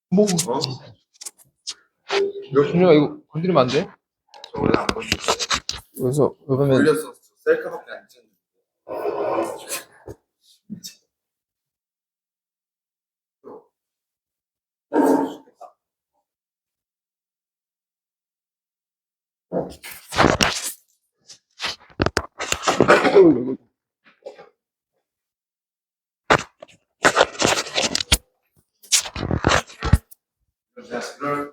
뭐, 준영아, 이거 건드리면 안 돼? 저 원래 안 건드려. 그래서, 그러면, 올렸어. 셀카밖에 안 찍는데. 그럴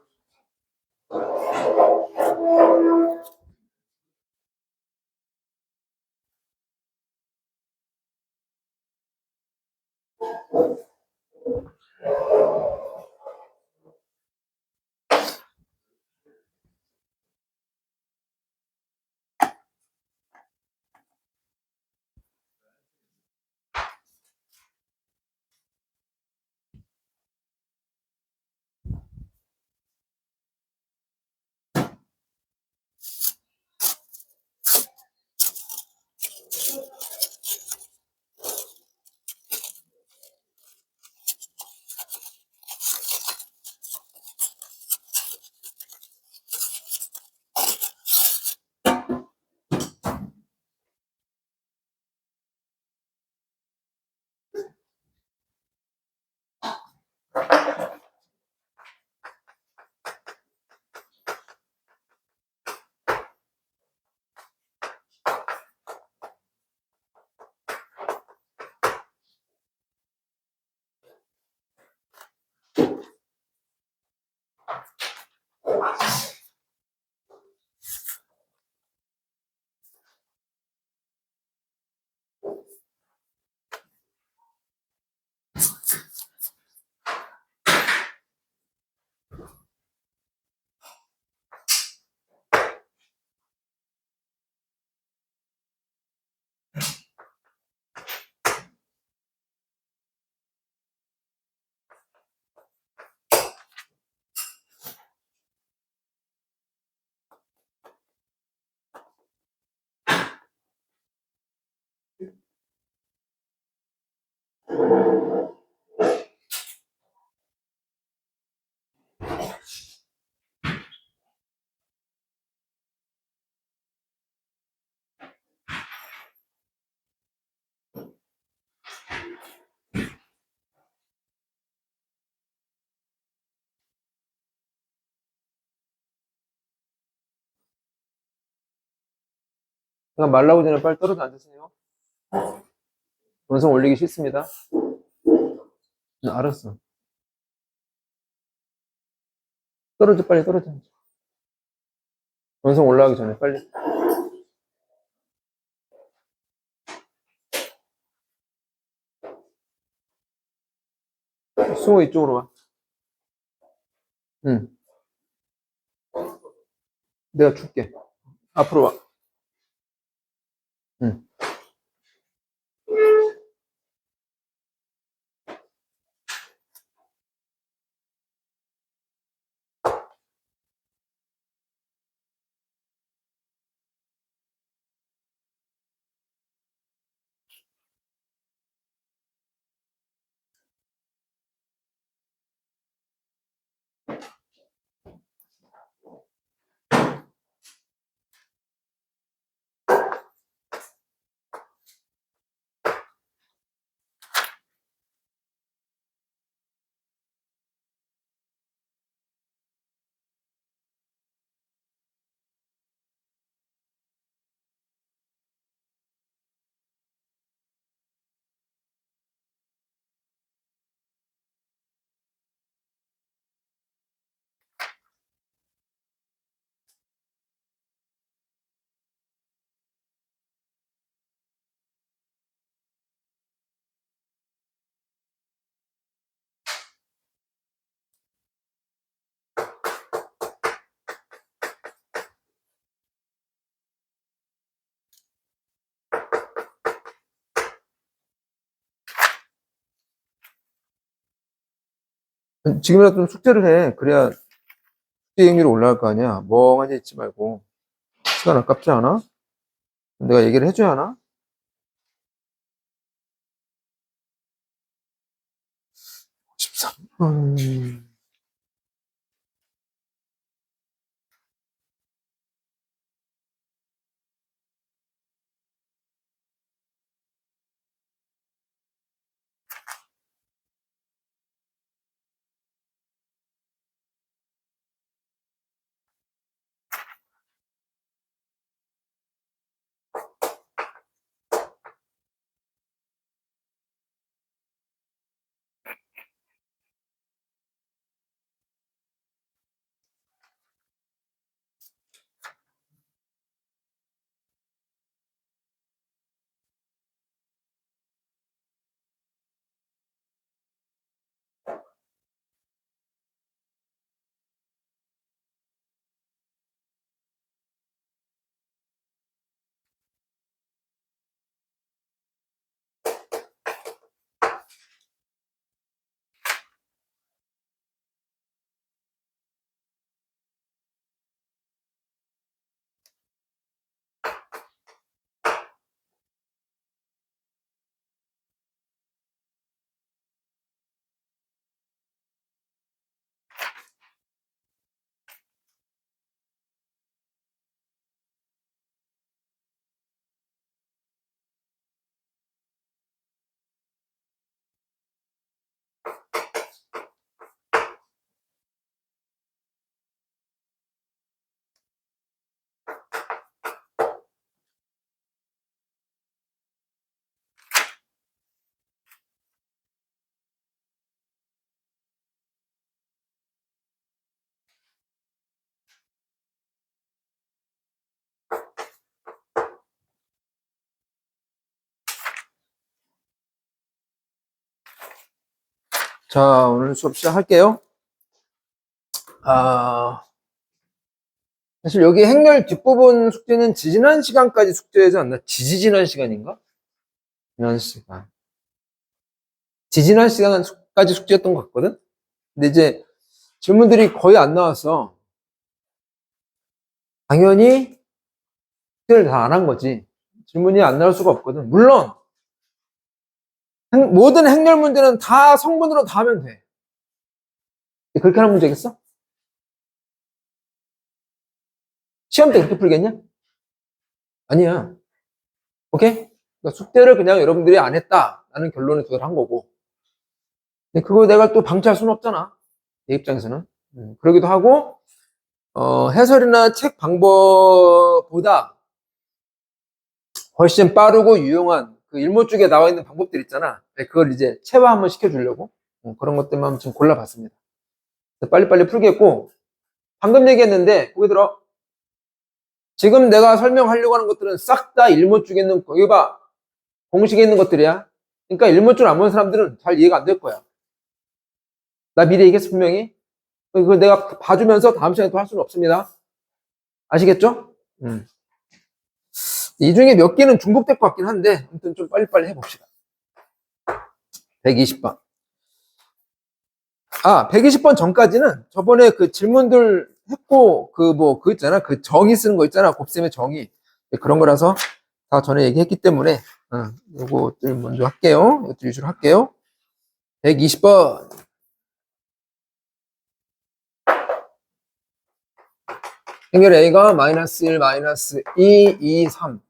그냥 말 나오기 전에 빨리 떨어져 앉으세요. 원성 올리기 싫습니다. 알았어. 떨어져, 빨리 떨어져. 원성 올라가기 전에 빨리. 승호 이쪽으로 와. 응. 내가 줄게. 앞으로 와. 응. 지금이라도 좀 숙제를 해. 그래야 숙제 이행률이 올라갈 거 아니야. 멍하니 있지 말고. 시간 아깝지 않아? 내가 얘기를 해줘야 하나? 14. 음. 자, 오늘 수업 시작할게요. 사실 여기 행렬 뒷부분 숙제는 지지난 시간까지 숙제하지 않나? 지지난 시간인가? 지난 시간. 지지난 시간까지 숙제했던 것 같거든? 근데 이제 질문들이 거의 안 나와서 당연히 숙제를 다 안 한 거지. 질문이 안 나올 수가 없거든. 물론 모든 행렬 문제는 다 성분으로 다 하면 돼. 그렇게 하는 문제겠어? 시험 때 그렇게 풀겠냐? 아니야. 오케이? 그러니까 숙제를 그냥 여러분들이 안 했다라는 결론에 도달한 거고. 근데 그거 내가 또 방치할 수는 없잖아. 내 입장에서는. 그러기도 하고, 해설이나 책 방법보다 훨씬 빠르고 유용한 그 일모쪽에 나와 있는 방법들 있잖아. 그걸 이제 체화 한번 시켜주려고 그런 것들만 좀 골라봤습니다. 빨리빨리 풀겠고, 방금 얘기했는데, 보기 들어. 지금 내가 설명하려고 하는 것들은 싹 다 일모쪽에 있는, 여기 봐. 공식에 있는 것들이야. 그러니까 일모줄 안 보는 사람들은 잘 이해가 안 될 거야. 나 미리 얘기했어, 분명히. 그걸 내가 봐주면서 다음 시간에 또 할 수는 없습니다. 아시겠죠? 이 중에 몇 개는 중복될 것 같긴 한데, 아무튼 좀 빨리빨리 해봅시다. 120번. 120번 전까지는 저번에 그 질문들 했고, 그거 있잖아. 그 정의 쓰는 거 있잖아. 곱셈의 정의. 그런 거라서 다 전에 얘기했기 때문에, 요거들 먼저 할게요. 이것들 위주로 할게요. 120번. 행렬 A가 마이너스 1, 마이너스 2, 2, 3.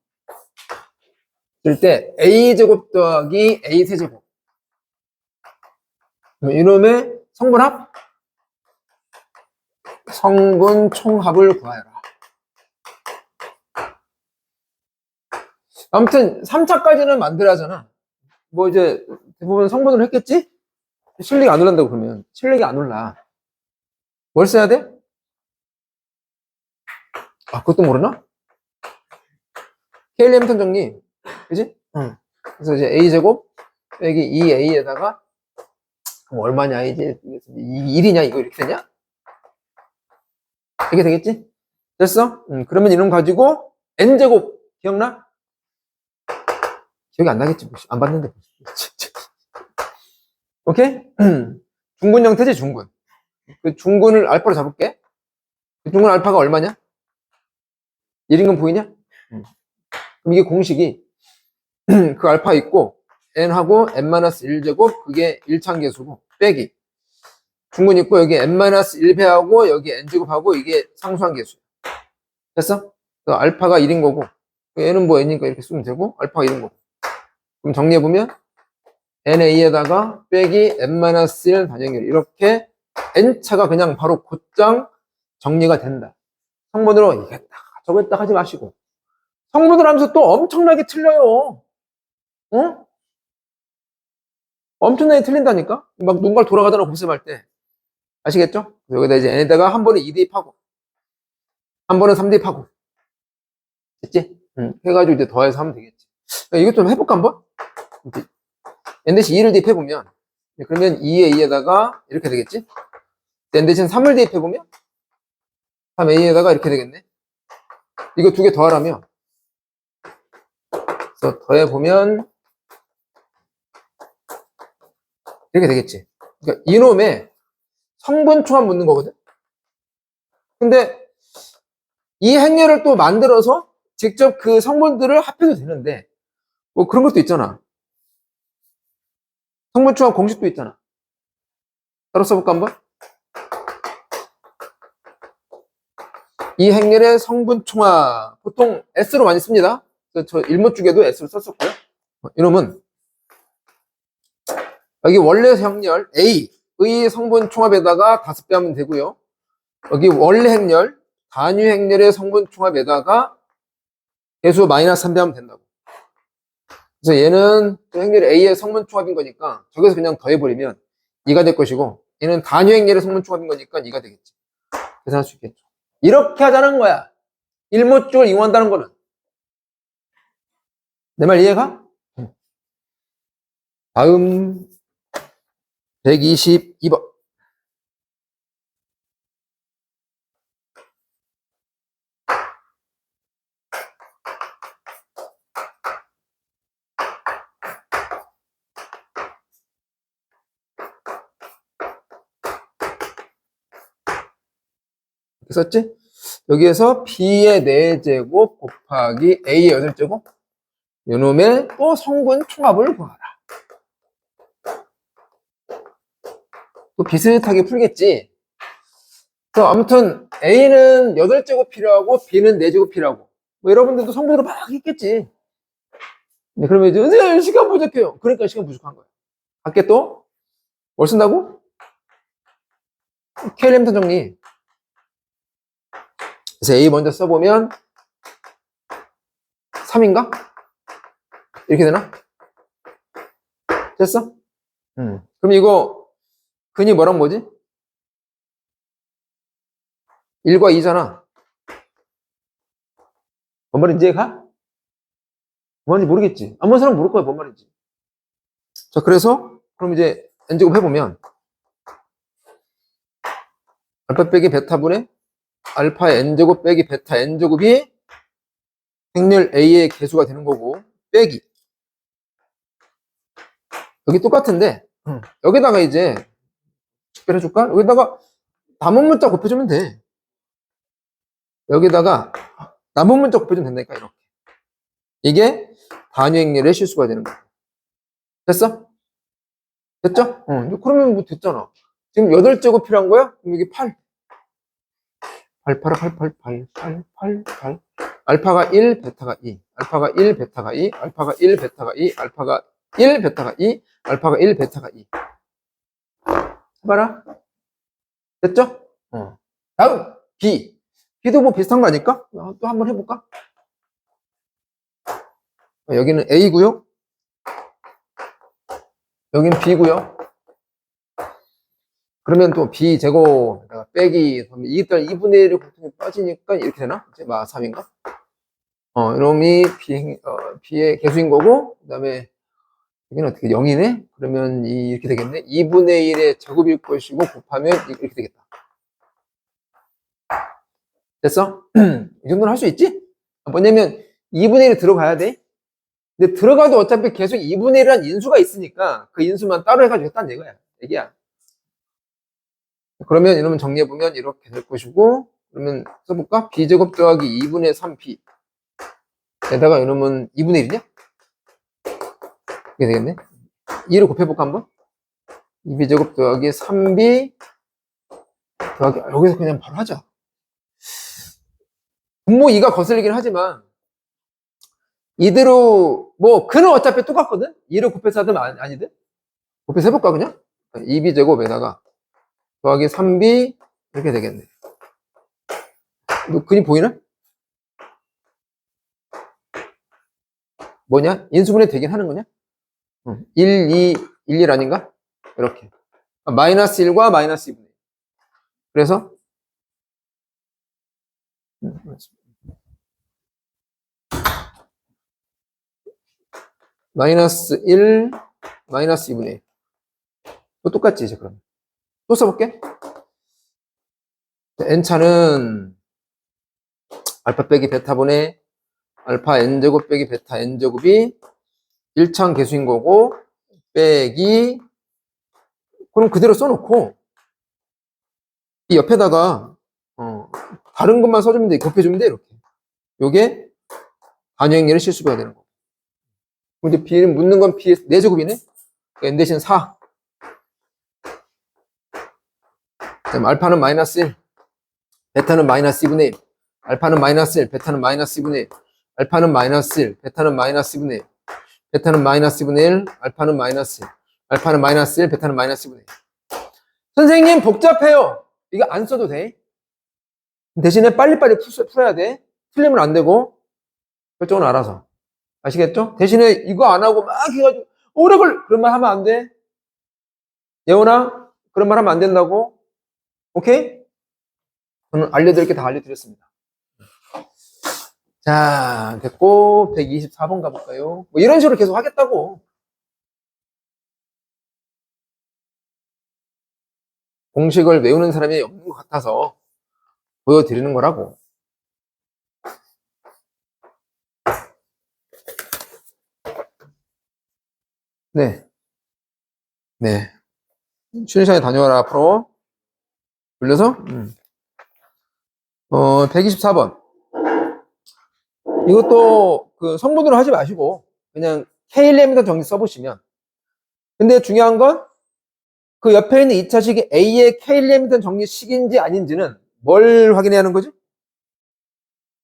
일 때 A제곱 더하기 A세제곱. 이놈의 성분합? 성분 총합을 구하여라. 아무튼 3차까지는 만들어야잖아. 뭐 이제 대부분 성분으로 했겠지? 실력이 안 올란다고 그러면. 실력이 안 올라. 뭘 써야 돼? 그것도 모르나? 케일리 햄턴 정리. 그지? 그래서 이제 A제곱 빼기 2A에다가 그럼 얼마냐 이제 1이냐 이거 이렇게 되냐? 이렇게 되겠지? 됐어? 그러면 이놈 가지고 N제곱 기억나? 기억이 안 나겠지. 안 봤는데. 오케이? 중근 형태지, 중근. 그 중근을 알파로 잡을게. 그 중근 알파가 얼마냐? 1인 건 보이냐? 그럼 이게 공식이 그 알파 있고 n하고 n-1제곱 그게 1차계수고 빼기 중분 있고 여기 n-1배하고 여기 n제곱하고 이게 상수한 개수. 됐어? 그래서 알파가 1인 거고 얘는 뭐 n이니까 이렇게 쓰면 되고 알파가 1인 거고. 그럼 정리해보면 NA에다가 빼기 n-1 단연결 이렇게 n차가 그냥 바로 곧장 정리가 된다. 성분으로 이게 딱 저거 딱 하지 마시고 성분을 하면서 또 엄청나게 틀려요. 어? 엄청나게 틀린다니까? 막 농가를 돌아가다가 곱셈할 때 아시겠죠? 여기다 이제 n에다가 한 번에 2 대입하고 한 번에 3 대입하고 됐지? 해가지고 이제 더해서 하면 되겠지. 이것 좀 해볼까 한번? n 대신 2를 대입해보면 그러면 2에 2에다가 이렇게 되겠지? n 대신 3을 대입해보면 3a에다가 이렇게 되겠네. 이거 두 개 더하라면 그래서 더해보면 이렇게 되겠지. 그러니까 이놈의 성분 총합 묻는 거거든. 근데 이 행렬을 또 만들어서 직접 그 성분들을 합해도 되는데 뭐 그런 것도 있잖아. 성분 총합 공식도 있잖아. 따로 써볼까 한번? 이 행렬의 성분 총합 보통 S로 많이 씁니다. 그래서 저 일모쪽에도 S로 썼었고요. 이놈은 여기 원래 행렬 A의 성분 총합에다가 5배 하면 되고요. 여기 원래 행렬 단위 행렬의 성분 총합에다가 개수 마이너스 3배 하면 된다고. 그래서 얘는 행렬 A의 성분 총합인 거니까 저기서 그냥 더해버리면 2가 될 것이고 얘는 단위 행렬의 성분 총합인 거니까 2가 되겠지. 계산할 수 있겠죠. 이렇게 하자는 거야. 일모쪽을 이용한다는 거는. 내 말 이해가? 다음 122번. 썼지? 여기에서 B의 4제곱 곱하기 A의 8제곱 요놈의 또 성분 총합을 구하라. 또 비슷하게 풀겠지. 그래서 아무튼 A는 8제곱 필요하고 B는 4제곱 필요하고 뭐 여러분들도 성분으로 막 했겠지. 네, 그러면 이제 네, 시간 부족해요. 그러니까 시간 부족한 거야. 밖에 또 뭘 쓴다고? KLM선 정리. 그래서 A 먼저 써보면 3인가? 이렇게 되나? 됐어? 그럼 이거 근이 뭐랑 뭐지? 1과 2잖아. 뭔 말인지 이해가? 뭔 말인지 모르겠지. 아무 사람 모를 거야, 뭔 말인지. 자, 그래서 그럼 이제 n제곱 해보면 알파 빼기 베타분의 알파 n제곱 빼기 베타 n제곱이 행렬 A의 개수가 되는 거고 빼기 여기 똑같은데 여기다가 이제 특별해줄까? 여기다가 남은 문자 곱해주면 돼. 여기다가 남은 문자 곱해주면 된다니까 이렇게. 이게 단위 행렬의 실수가 되는 거야. 됐어? 됐죠? 그러면 뭐 됐잖아. 지금 8제곱 필요한 거야? 그럼 이게 8. 8, 8, 8, 8, 8, 8, 8, 8. 알파가 1, 베타가 2. 알파가 1, 베타가 2. 알파가 1, 베타가 2. 알파가 1, 베타가 2. 알파가 1, 베타가 2. 해봐라. 됐죠? 다음, B. B도 뭐 비슷한 거 아닐까? 또 한번 해볼까? 여기는 A고요. 여기는 B고요. 그러면 또 B 제곱 빼기 이게 또 2분의 1이 공통이 빠지니까 이렇게 되나? 이제 막 3인가? 이놈이 B의 개수인 거고 그 다음에 여기는 어떻게 0이네? 그러면 이렇게 되겠네? 2분의 1의 제곱일 것이고 곱하면 이렇게 되겠다. 됐어? 이 정도는 할 수 있지? 뭐냐면 2분의 1이 들어가야 돼. 근데 들어가도 어차피 계속 2분의 1이라는 인수가 있으니까 그 인수만 따로 해가지고 했다는 얘기야. 그러면 이러면 정리해보면 이렇게 될 것이고 그러면 써볼까? B제곱 더하기 2분의 3B 에다가 이러면 2분의 1이냐? 이게 되겠네. 2를 곱해볼까 한번? 2B제곱 더하기 3B 여기서 그냥 바로 하자. 분모 2가 거슬리긴 하지만 이대로 뭐 그는 어차피 똑같거든. 2를 곱해서 하든 아니든 곱해서 해볼까 그냥? 2b제곱에다가 더하기 3b 이렇게 되겠네. 너 그림 보이나? 뭐냐? 인수분해 되긴 하는 거냐? 1, 2, 1, 1 아닌가? 이렇게. 마이너스 1과 마이너스 2분의 1. 그래서 마이너스 1, 마이너스 2분의 1. 또 똑같지, 이제 그럼. 또 써볼게. n차는 알파 빼기 베타분의 알파 n제곱 빼기 베타 n제곱이 1차항 계수인 거고, 빼기, 그럼 그대로 써놓고, 이 옆에다가, 다른 것만 써주면 돼. 곱해주면 돼, 이렇게. 요게 단위행렬의 실수가 되는 거고. 근데 b는 묻는 건 b 4제곱이네? n 대신 4. 그다음 알파는 마이너스 1, 베타는 마이너스 2분의 1, 알파는 마이너스 1, 베타는 마이너스 2분의 1, 알파는 마이너스 1, 베타는 마이너스 2분의 1, 베타는 마이너스 2분의 1, 알파는 마이너스 1, 알파는 마이너스 1, 베타는 마이너스 2분의 1. 선생님 복잡해요. 이거 안 써도 돼. 대신에 빨리빨리 풀어야 돼. 틀리면 안 되고 결정은 알아서. 아시겠죠? 대신에 이거 안 하고 막 해가지고 오래 그런 말 하면 안 돼. 예원아 그런 말 하면 안 된다고. 오케이? 저는 알려드릴 게 다 알려드렸습니다. 자, 됐고 124번 가볼까요? 뭐 이런 식으로 계속 하겠다고. 공식을 외우는 사람이 없는 것 같아서 보여드리는 거라고. 네. 네. 쉬는 시간에 다녀와라, 앞으로. 돌려서? 124번. 이것도 그 성분으로 하지 마시고, 그냥 K1m 정리 써보시면. 근데 중요한 건, 그 옆에 있는 2차식이 A의 K1m 정리식인지 아닌지는 뭘 확인해야 하는 거지?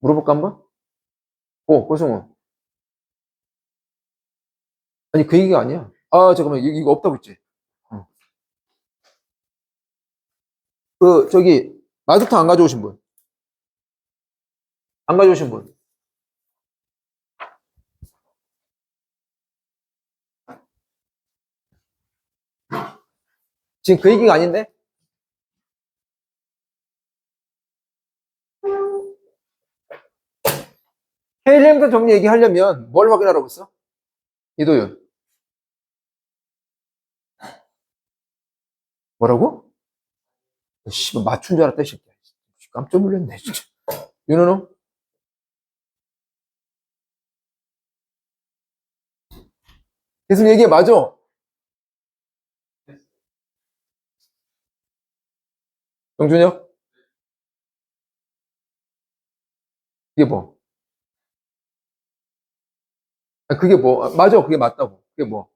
물어볼까, 한번? 고승우. 아니, 그 얘기가 아니야. 아, 잠깐만, 이거 없다고 했지? 저기, 마스터 안 가져오신 분? 안 가져오신 분? 지금 그 얘기가 아닌데? K렘터 정리 얘기하려면 뭘 확인하라고 했어? 이도윤. 뭐라고? 씨, 맞춘 줄 알았다, 이 새끼야. 깜짝 놀랐네, 진짜. 윤호는? 계속 얘기해, 맞아. 영준이요? 그게 뭐? 아, 그게 뭐? 아, 맞아, 그게 맞다고. 그게 뭐?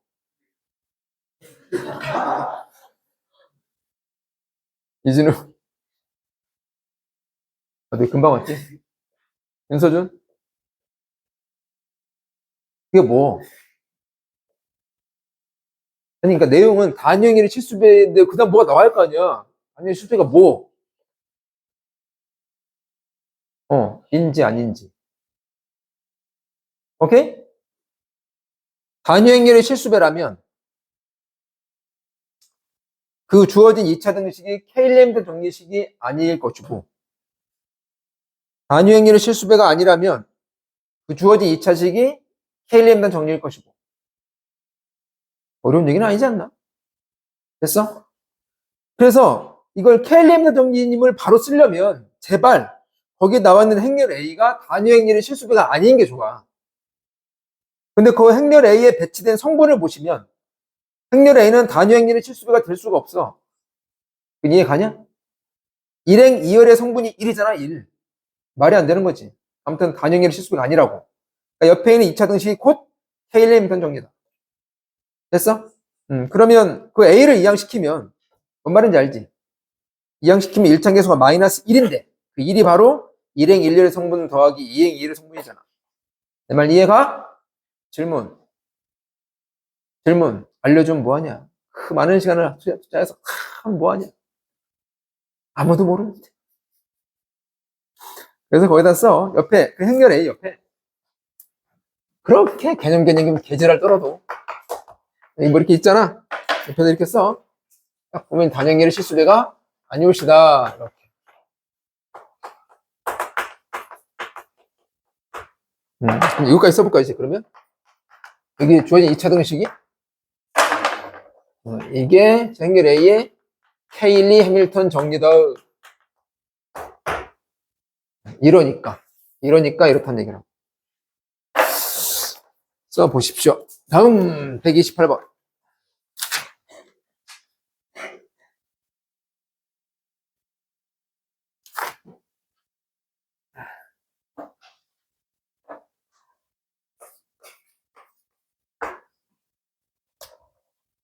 이진우? 아, 너 금방 왔지? 윤서준? 그게 뭐? 아니, 그러니까 내용은 단영일의 실수배인데, 그 다음 뭐가 나와야 할 거 아니야? 단영일 실수배가 뭐? 인지 아닌지. 오케이? 단위행렬의 실수배라면 그 주어진 2차 등식이 K-램다 정리식이 아닐 것이고, 단위행렬의 실수배가 아니라면 그 주어진 2차식이 K-램다 정리일 것이고. 어려운 얘기는 아니지 않나? 됐어? 그래서 이걸 K-램다 정리님을 바로 쓰려면 제발 거기에 나와 있는 행렬 A가 단위행렬의 실수배가 아닌 게 좋아. 근데 그 행렬 A에 배치된 성분을 보시면 행렬 A는 단위행렬의 실수배가 될 수가 없어. 이해 가냐? 1행 2열의 성분이 1이잖아, 1. 말이 안 되는 거지. 아무튼 단위행렬의 실수배가 아니라고. 그러니까 옆에 있는 2차 등식이 곧 K-램 편정리다. 됐어? 그러면 그 A를 이항시키면 뭔 말인지 알지? 이항시키면 1차 계수가 마이너스 1인데 그 1이 바로 1행 1의 성분 더하기 2행 2의 성분이잖아. 내 말 이해가? 질문. 알려주면 뭐하냐? 그 많은 시간을 투자해서 뭐하냐? 아무도 모르는데. 그래서 거기다 써. 옆에 그 행렬 A 옆에 그렇게 개념 개지랄 떨어도 뭐 이렇게 있잖아. 옆에도 이렇게 써. 딱 보면 단행렬의 실수배가 아니올시다. 이렇게. 그럼 이거까지 써볼까 이제 그러면? 여기 주어진 2차 등식이 이게 행렬 A의 케일리 해밀턴 정리다. 이러니까 이렇다는 얘기라고. 써보십시오. 다음 128번.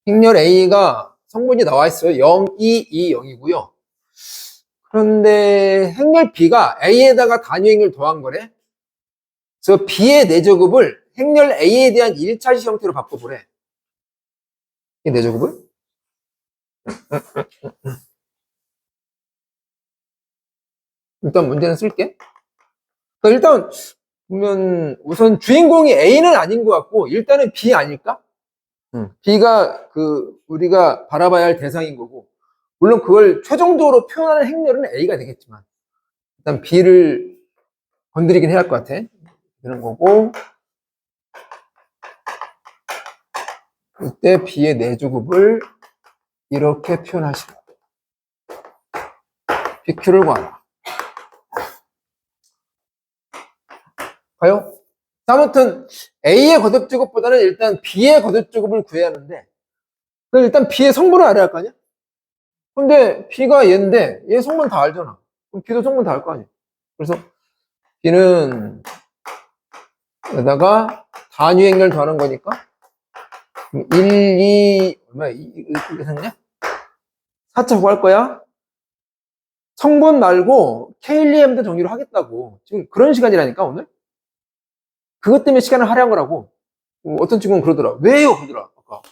행렬 A가 성분이 나와 있어요. 0, 2, 2, 0이고요. 그런데 행렬 B가 A에다가 단위행렬 더한 거래. 그래서 B의 내제곱을 행렬 A에 대한 1차식 형태로 바꿔보래. 이 내제곱을? 일단 문제는 쓸게. 그러니까 일단 보면 우선 주인공이 A는 아닌 것 같고 일단은 B 아닐까? B가 그 우리가 바라봐야 할 대상인 거고 물론 그걸 최종적으로 표현하는 행렬은 A가 되겠지만 일단 B를 건드리긴 해야 할 것 같아. 이런 거고 이때 B의 내제곱을 이렇게 표현하시라. BQ를 구하라. 가요? 아무튼 A의 거듭제곱보다는 일단 B의 거듭제곱을 구해야 하는데 그럼 일단 B의 성분을 알아야 할 거 아니야? 근데 B가 얘인데 얘 성분 다 알잖아. 그럼 B도 성분 다 알 거 아니야. 그래서 B는 여기다가 단위 행렬 더하는 거니까 1, 2 얼마야? 이게 생냐? 4차 구할 거야? 성분 말고 KLM도 정리를 하겠다고. 지금 그런 시간이라니까 오늘? 그것 때문에 시간을 할애한 거라고. 어떤 친구는 그러더라. 왜요? 그러더라. 아까.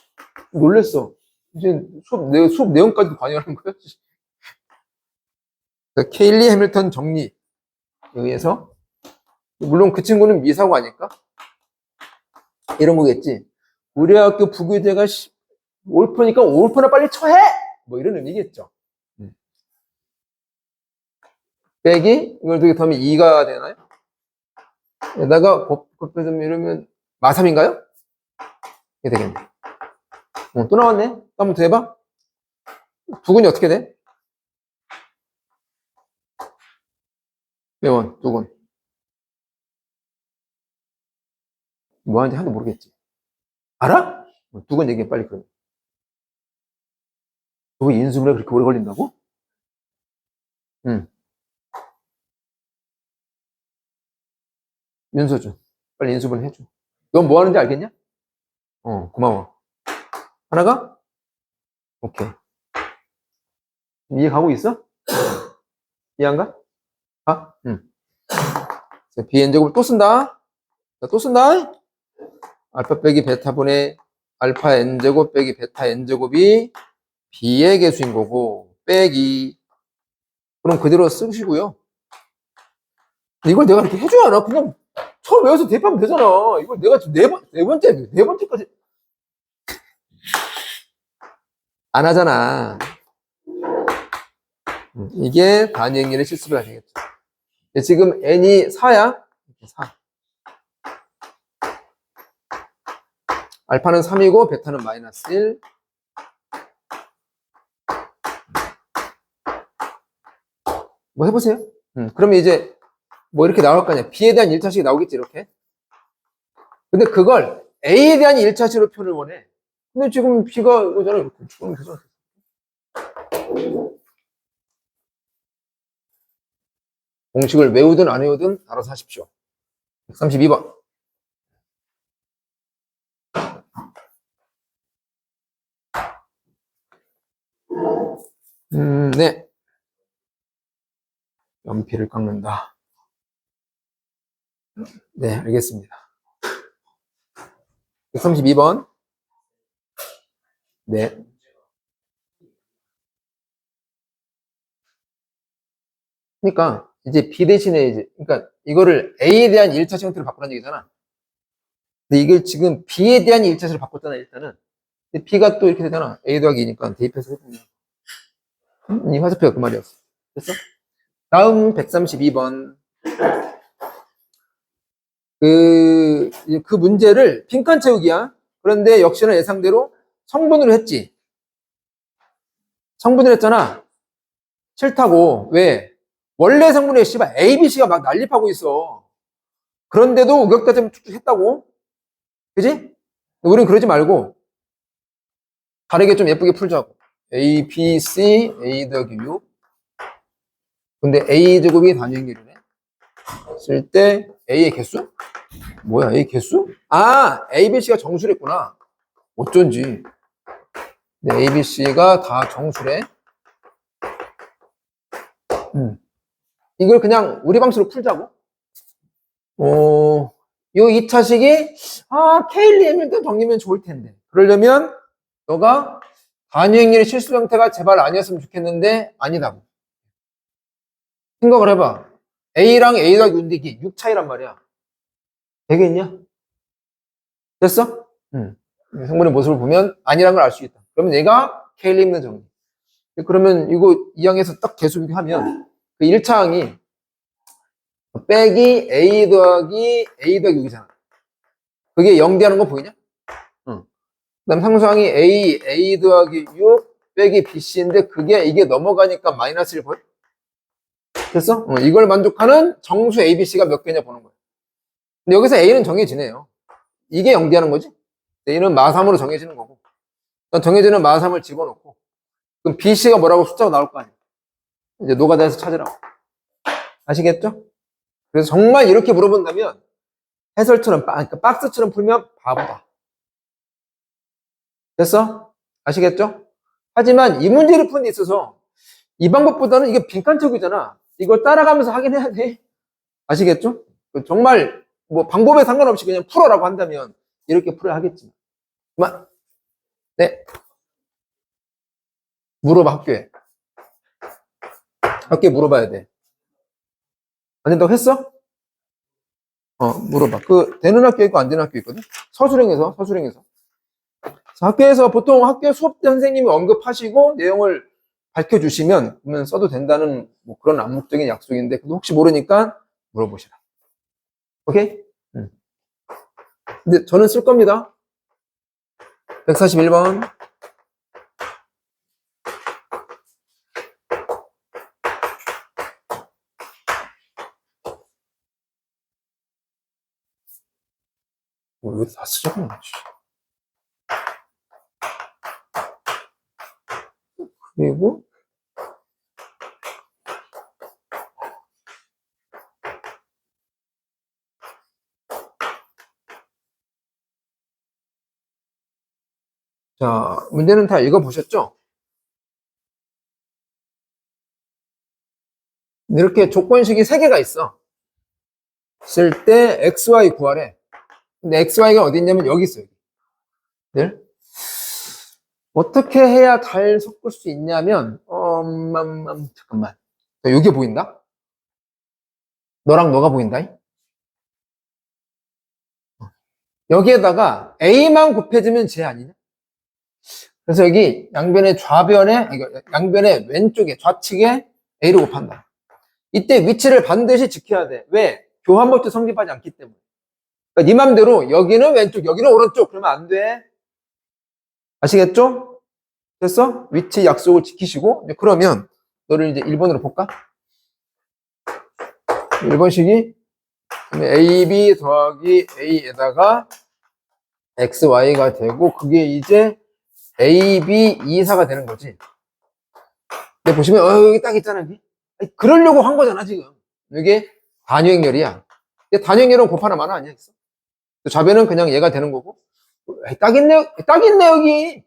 놀랬어. 이제 수업 내용까지도 관여하는 거야? 케일리 해밀턴 정리에 의해서 물론 그 친구는 미사고 아닐까? 이런 거겠지. 우리 학교 부교재가 올프니까 올프나 빨리 처해! 뭐 이런 의미겠죠. 빼기 이걸 두개 더하면 2가 되나요? 여기다가 곱해서 이러면 마3인가요? 이게 되겠네. 또 나왔네. 또 한번 더 해봐. 두근이 어떻게 돼? 매원, 두근. 뭐 하는지 하나도 모르겠지. 알아? 두근 얘기해, 빨리 그러면. 두근 인수분해 그렇게 오래 걸린다고? 응. 윤서준. 빨리 인수분해 해줘. 넌 뭐 하는지 알겠냐? 고마워. 하나가? 오케이. 이해 가고 있어? 이해 안 가? 가? 응. Bn제곱을 또 쓴다. 자, 또 쓴다. 알파 빼기 베타분의 알파 n제곱 빼기 베타 n제곱이 B의 개수인 거고, 빼기. 그럼 그대로 쓰시고요. 이걸 내가 이렇게 해줘야 하나? 그냥 처음 외워서 대입하면 되잖아. 이걸 내가 지금 네 번째까지. 안 하잖아. 이게 단위행렬의 실수가 되겠죠. 지금 n이 4야? 4. 알파는 3이고 베타는 마이너스 1. 뭐 해보세요. 그러면 이제 뭐 이렇게 나올 거 아니야. B에 대한 1차식이 나오겠지 이렇게. 근데 그걸 A에 대한 1차식으로 표현을 원해. 근데 지금 B가 이거잖아. 이렇게. 그럼 되잖아. 공식을 외우든 안 외우든 알아서 하십시오. 132번. 네. 연필을 깎는다. 네, 알겠습니다. 132번. 네. 그러니까 이제 B 대신에 이제 그러니까 이거를 A에 대한 1차식 형태로 바꾸라는 얘기잖아. 근데 이걸 지금 B에 대한 1차식으로 바꿨잖아, 일단은. 근데 B가 또 이렇게 되잖아. A 더하기 2니까 대입해서 해보면. 이 화살표가 그 말이었어. 됐어? 다음 132번. 그 문제를 빈칸 채우기야. 그런데 역시나 예상대로 성분으로 했지. 성분으로 했잖아. 싫다고. 왜? 원래 성분에 씨발 A, B, C가 막 난립하고 있어. 그런데도 우격다짐 쭉쭉 했다고. 그지? 우린 그러지 말고 다르게 좀 예쁘게 풀자고. A, B, C, A 더하기 6. 근데 A 제곱이 단위행렬이네. 쓸 때 A의 개수? 뭐야, A 개수? 아, A, B, C가 정수랬구나. 어쩐지. 네, A, B, C가 다 정수래. 이걸 그냥 우리 방식으로 풀자고. 요 2차식이, KLM을 정리면 좋을 텐데. 그러려면, 너가 단위행렬의 실수 형태가 제발 아니었으면 좋겠는데, 아니다고. 생각을 해봐. A랑 A 더하기 6인데 이게 6 차이란 말이야. 되겠냐? 됐어? 성분의 모습을 보면 아니란 걸 알 수 있다. 그러면 얘가 K림는 정리. 그러면 이거 2항에서 딱 계속 이렇게 하면 그 1차항이 빼기 A 더하기 6이잖아. 그게 0대하는 거 보이냐? 응. 그 다음 상수항이 A 더하기 6 빼기 BC인데 이게 넘어가니까 마이너스 1 보여? 됐어? 이걸 만족하는 정수 ABC가 몇 개냐 보는 거야. 근데 여기서 A는 정해지네요. 이게 0대하는 거지? A는 마3으로 정해지는 거고. 정해지는 마3을 집어넣고. 그럼 BC가 뭐라고 숫자가 나올 거 아니야. 이제 노가다에서 찾으라고. 아시겠죠? 그래서 정말 이렇게 물어본다면 해설처럼, 그러니까 박스처럼 풀면 바보다. 됐어? 아시겠죠? 하지만 이 문제를 푸는 데 있어서 이 방법보다는 이게 빈칸 채우기잖아. 이걸 따라가면서 하긴 해야 돼. 아시겠죠? 정말 뭐 방법에 상관없이 그냥 풀어라고 한다면 이렇게 풀어야 하겠지만. 네. 물어봐, 학교에. 학교에 물어봐야 돼. 안 된다고 했어? 물어봐. 되는 학교 있고 안 되는 학교 있거든? 서술형에서. 학교에서 보통 학교 수업 때 선생님이 언급하시고 내용을 밝혀주시면 그러면 써도 된다는 뭐 그런 암묵적인 약속인데 혹시 모르니까 물어보시라. 오케이? 근데 저는 쓸 겁니다. 141번. 이거 다 쓰자고. 그리고 자, 문제는 다 읽어보셨죠? 이렇게 조건식이 3개가 있어. 쓸 때 XY 구하래. 근데 XY가 어디 있냐면 여기 있어요. 네? 어떻게 해야 잘 섞을 수 있냐면, 잠깐만. 여기 보인다? 너랑 너가 보인다? 여기에다가 A만 곱해주면 쟤 아니냐? 그래서 여기 양변의 왼쪽에, 좌측에 A를 곱한다. 이때 위치를 반드시 지켜야 돼. 왜? 교환법도 성립하지 않기 때문에. 그러니까 네 맘대로 여기는 왼쪽, 여기는 오른쪽 그러면 안 돼. 아시겠죠? 됐어? 위치 약속을 지키시고 그러면 너를 이제 1번으로 볼까? 1번식이 AB 더하기 A에다가 XY가 되고 그게 이제 AB 2사가 되는 거지. 근데 보시면 여기 딱 있잖아. 여기. 그러려고 한 거잖아 지금. 이게 단위행렬이야. 단위행렬은 곱하나 마나 아니야. 좌변은 그냥 얘가 되는 거고. 딱 있네 여기.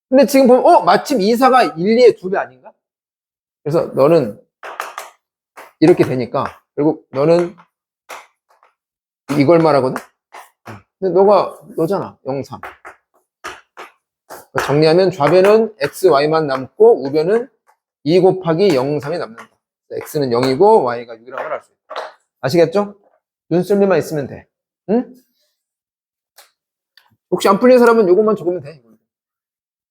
근데 지금 보면 마침 2사가 1, 2의 2배 아닌가? 그래서 너는 이렇게 되니까 결국 너는 이걸 말하거든. 근데 너잖아. 0, 3. 정리하면 좌변은 x, y만 남고 우변은 2 곱하기 0, 3이 남는다. x는 0이고 y가 6이라고 할 수 있다. 아시겠죠? 눈썰미만 있으면 돼. 응? 혹시 안 풀린 사람은 이것만 적으면 돼.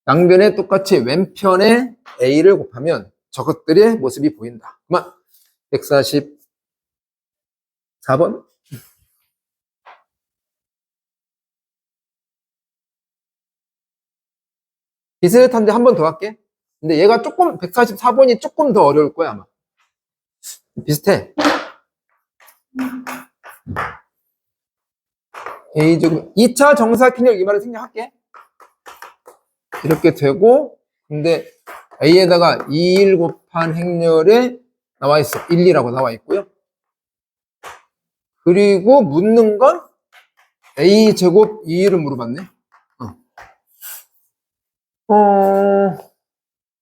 양변에 똑같이 왼편에 a를 곱하면 저것들의 모습이 보인다. 그만. 144번. 비슷한데 한 번 더 할게. 근데 얘가 144번이 조금 더 어려울 거야, 아마. 비슷해. A제곱, 2차 정사각형을 이 말을 생략할게. 이렇게 되고, 근데 A에다가 2일 곱한 행렬에 나와 있어. 1, 2라고 나와 있고요. 그리고 묻는 건 A제곱 2일을 물어봤네.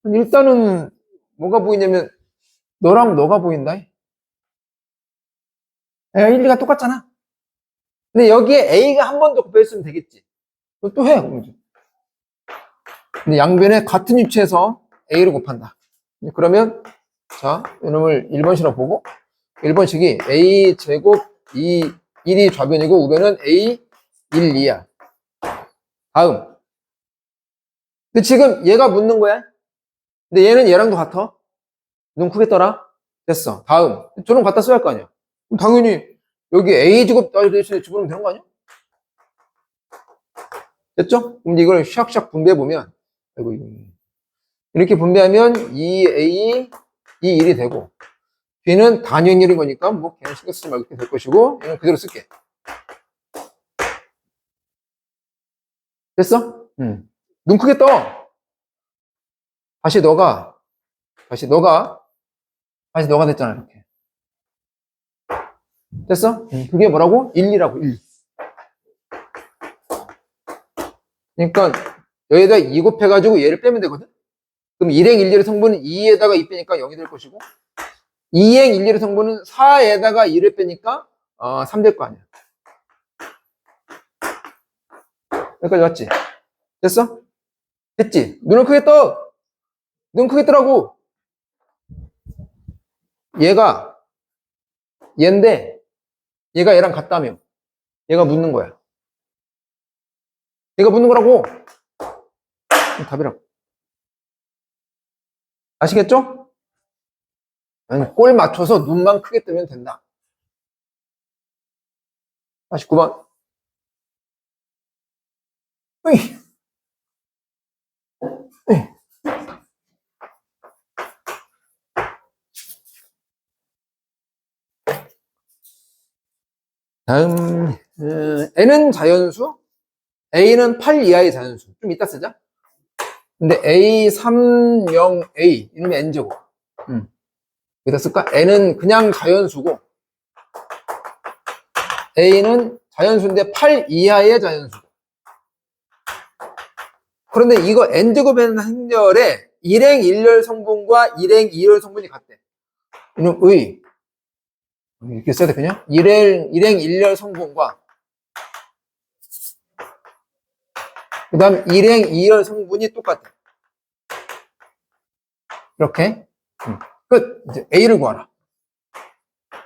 일단은 뭐가 보이냐면 너랑 너가 보인다. 1, 2가 똑같잖아. 근데 여기에 A가 한 번 더 곱했으면 되겠지. 또 해. 근데 양변에 같은 위치에서 A를 곱한다. 그러면 자, 이놈을 1번식으로 보고 1번식이 A 제곱 2, 1이 좌변이고 우변은 A 1, 2야. 다음. 근데 지금 얘가 묻는 거야. 근데 얘는 얘랑도 같아. 눈 크게 떠라. 됐어. 다음. 저런 갖다 써야 할 거 아니야. 그럼 당연히 여기 A 제곱 대신에 집어넣으면 되는 거 아니야? 됐죠? 그럼 이걸 샥샥 분배해보면 아이고, 이렇게 분배하면 2A, 2, 1이 되고 B는 단위행렬인 거니까 뭐 그냥 신경 쓰지 말고 이렇게 될 것이고 얘는 그대로 쓸게. 됐어? 눈 크게 떠. 다시 너가 됐잖아, 이렇게. 됐어? 그게 뭐라고? 1, 2라고, 1. 그러니까 여기다 2 곱해가지고 얘를 빼면 되거든? 그럼 1행 1, 2의 성분은 2에다가 2 빼니까 0이 될 것이고 2행 1, 2의 성분은 4에다가 2를 빼니까 3 될 거 아니야. 여기까지 왔지? 됐어? 됐지? 눈을 크게 떠! 눈 크게 뜨라고! 얘인데 얘가 얘랑 같다며. 얘가 묻는 거야. 얘가 묻는 거라고. 답이라고. 아시겠죠? 꼴 맞춰서 눈만 크게 뜨면 된다. 49번. 으이. 으이. 다음, N은 자연수, A는 8 이하의 자연수. 좀 이따 쓰자. 근데 A, 3, 0, A. 이러면 N제곱. 여기다 쓸까? N은 그냥 자연수고, A는 자연수인데 8 이하의 자연수. 그런데 이거 N제곱의 행렬에 1행 1열 성분과 1행 2열 성분이 같대. 그럼 이렇게 써야 되겠냐? 1행 1열 성분과 그 다음 1행 2열 성분이 똑같아. 이렇게. 끝. 이제 A를 구하라.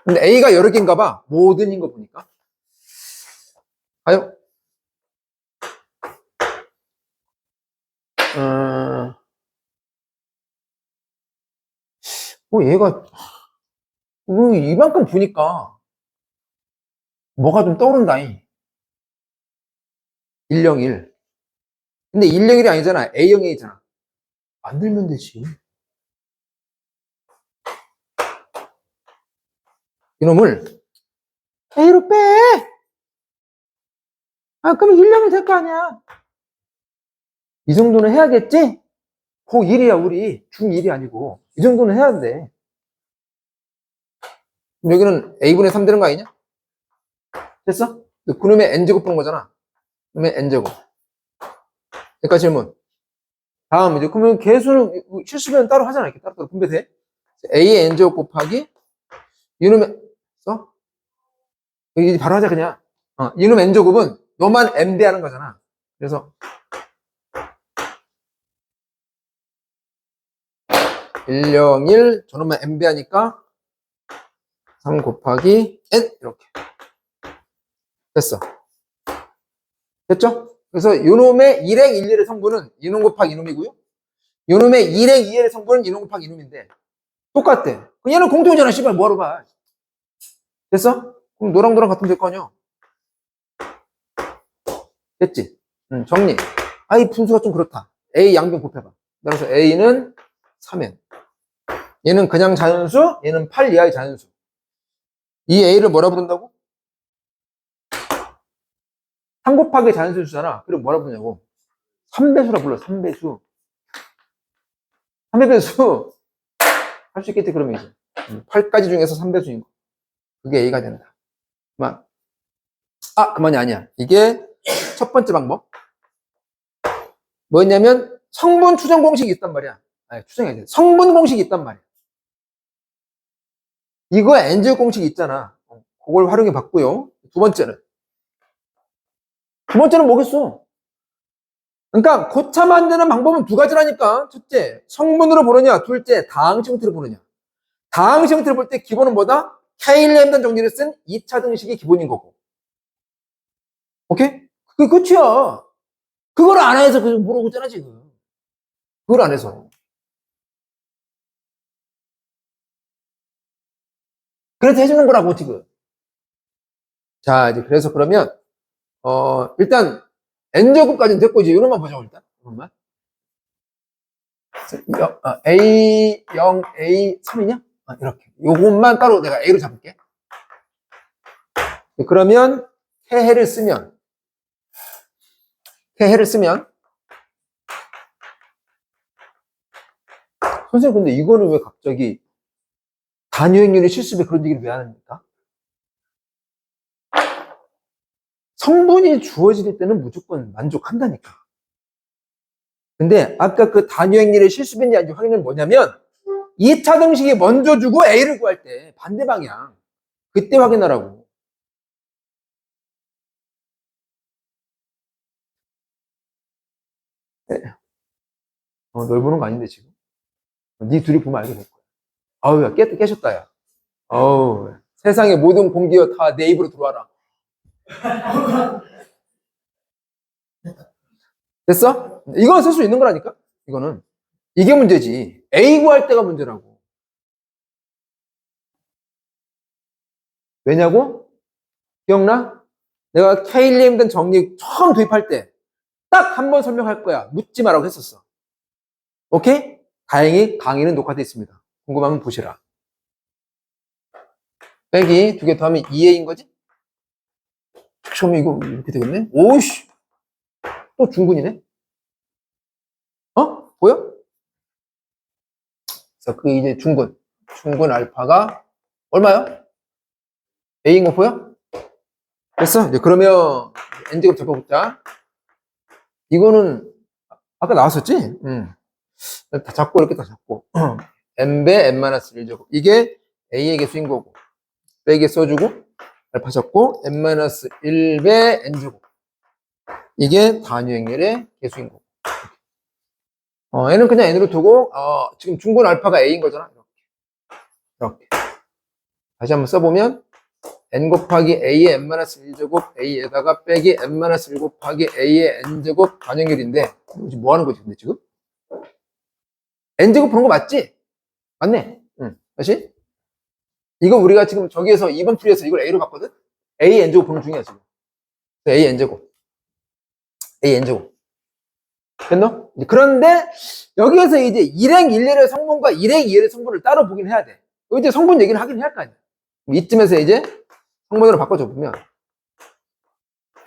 근데 A가 여러 개인가 봐. 모든인 거 보니까. 가요. 얘가 이만큼 보니까 뭐가 좀 떠오른다잉. 101. 근데 101이 아니잖아. A형이잖아. 만들면 되지. 이놈을 A로 빼! 그러면 1령이 될 거 아니야. 이 정도는 해야겠지? 고1이야, 우리. 중1이 아니고. 이 정도는 해야 돼. 그럼 여기는 A분의 3 되는 거 아니냐? 됐어? 그놈의 N제곱 본 거잖아. 그놈의 N제곱. 여기까지 질문. 다음, 이제, 그러면 개수는 실수면 따로 하잖아. 이렇게 따로 분배돼. A의 N제곱 곱하기 이놈의, 써? 여기 바로 하자, 그냥. 이놈 n제곱은 너만 m 대하는 거잖아. 그래서 101, 저놈만 m 대하니까 3 곱하기 n, 이렇게. 됐어. 됐죠? 그래서 요놈의 1행 11의 성분은 이놈 곱하기 이놈이고요. 요놈의 1행 2의 성분은 이놈 곱하기 이놈인데 똑같대. 그럼 얘는 공통이잖아. 씨발 뭐하러 봐. 됐어? 그럼 노랑노랑 같으면 될 거 아니야. 됐지? 정리. 이 분수가 좀 그렇다. A 양변 곱해봐. 따라서 A는 3n. 얘는 그냥 자연수, 얘는 8 이하의 자연수. 이 A를 뭐라 부른다고? 3 곱하기 자연수잖아. 그리고 뭐라 부르냐고? 3배수라 불러, 3배수. 3배수. 할 수 있겠지, 그러면 이제. 8가지 중에서 3배수인 거. 그게 A가 된다. 그만. 그만이 아니야. 이게 첫 번째 방법. 뭐였냐면, 성분 추정 공식이 있단 말이야. 추정이 아니야. 성분 공식이 있단 말이야. 이거 n제곱 공식이 있잖아. 그걸 활용해 봤고요. 두 번째는 뭐겠어? 그러니까 고차 만드는 방법은 두 가지라니까. 첫째, 성분으로 보느냐. 둘째, 다항식 형태로 보느냐. 다항식 형태를 볼 때 기본은 뭐다? K1램단 정리를 쓴 2차 등식이 기본인 거고. 오케이? 그게 끝이야. 그걸 안 해서 물어보고 있잖아, 지금. 그걸 안 해서. 그래서 해주는 거라고, 지금. 자, 이제 그래서 그러면, 일단, n제곱까지는 됐고, 이제 이것만 보자고, 일단. 이것만. A0, A3이냐? 이렇게. 요것만 따로 내가 A로 잡을게. 그러면, 해를 쓰면, 선생님, 근데 이거는 왜 갑자기 단위행렬의 실습에 그런 얘기를 왜 하십니까? 성분이 주어질 때는 무조건 만족한다니까. 근데 아까 그 단위행렬의 실습인지 아닌지 확인은 뭐냐면 2차 등식이 먼저 주고 A를 구할 때 반대 방향. 그때 확인하라고. 네. 널 보는 거 아닌데 지금. 네 둘이 보면 알게 될 거야. 아우, 야, 깨셨다, 야. 아우, 세상의 모든 공기여 다 내 입으로 들어와라. 됐어? 이건 쓸 수 있는 거라니까? 이거는. 이게 문제지. A 구할 때가 문제라고. 왜냐고? 기억나? 내가 K1램된 정리 처음 도입할 때 딱 한 번 설명할 거야. 묻지 말라고 했었어. 오케이? 다행히 강의는 녹화되어 있습니다. 궁금하면 보시라. 빼기 2개 더하면 2A인 거지? 그러면 이거 이렇게 되겠네? 오우씨! 또 중근이네? 보여? 그래서 그 이제 중근 알파가 얼마야? A인 거 보여? 됐어? 이제 그러면 n제곱 잡아보자. 이거는 아까 나왔었지? 다 잡고 이렇게 다 잡고 n배 n-1제곱 이게 A의 개수인 거고 빼기 써주고 알파 잡고 n-1배 n제곱 이게 단위행렬의 개수인 거고 n은 그냥 n으로 두고 지금 중분 알파가 A인 거잖아. 이렇게 다시 한번 써보면 n 곱하기 A의 n-1제곱 A에다가 빼기 n-1 곱하기 A의 n제곱 단위행렬인데 지금 뭐 하는 거지 근데 지금? n제곱 보는 거 맞지? 맞네. 다시 이거 우리가 지금 저기에서 2번 풀이에서 이걸 A로 봤거든? A n제곱 보는 중이야 지금. A n제곱 됐노? 그런데 여기에서 이제 1행 1의 성분과 1행 2의 성분을 따로 보긴 해야 돼. 이제 성분 얘기를 하긴 해야 할 거 아니야. 이쯤에서 이제 성분으로 바꿔줘 보면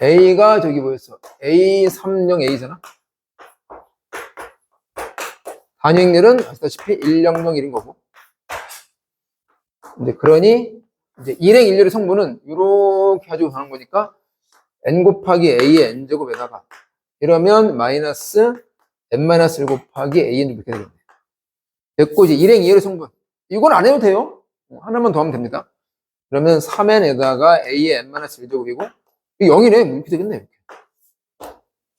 A가 저기 뭐였어? A30A잖아. 단위행렬은 아시다시피 100일인 거고. 근데 그러니 이제 1행 1의 성분은 이렇게 가지고 가는 거니까 n 곱하기 A의 n제곱에다가 이러면 마이너스 n-1 곱하기 A는 이렇게 되겠네. 됐고 이제 1행 2의 성분 이건 안 해도 돼요. 하나만 더 하면 됩니다. 그러면 3n에다가 a의 n-1제곱이고 이게 0이네. 뭐 이렇게 되겠네. 이렇게.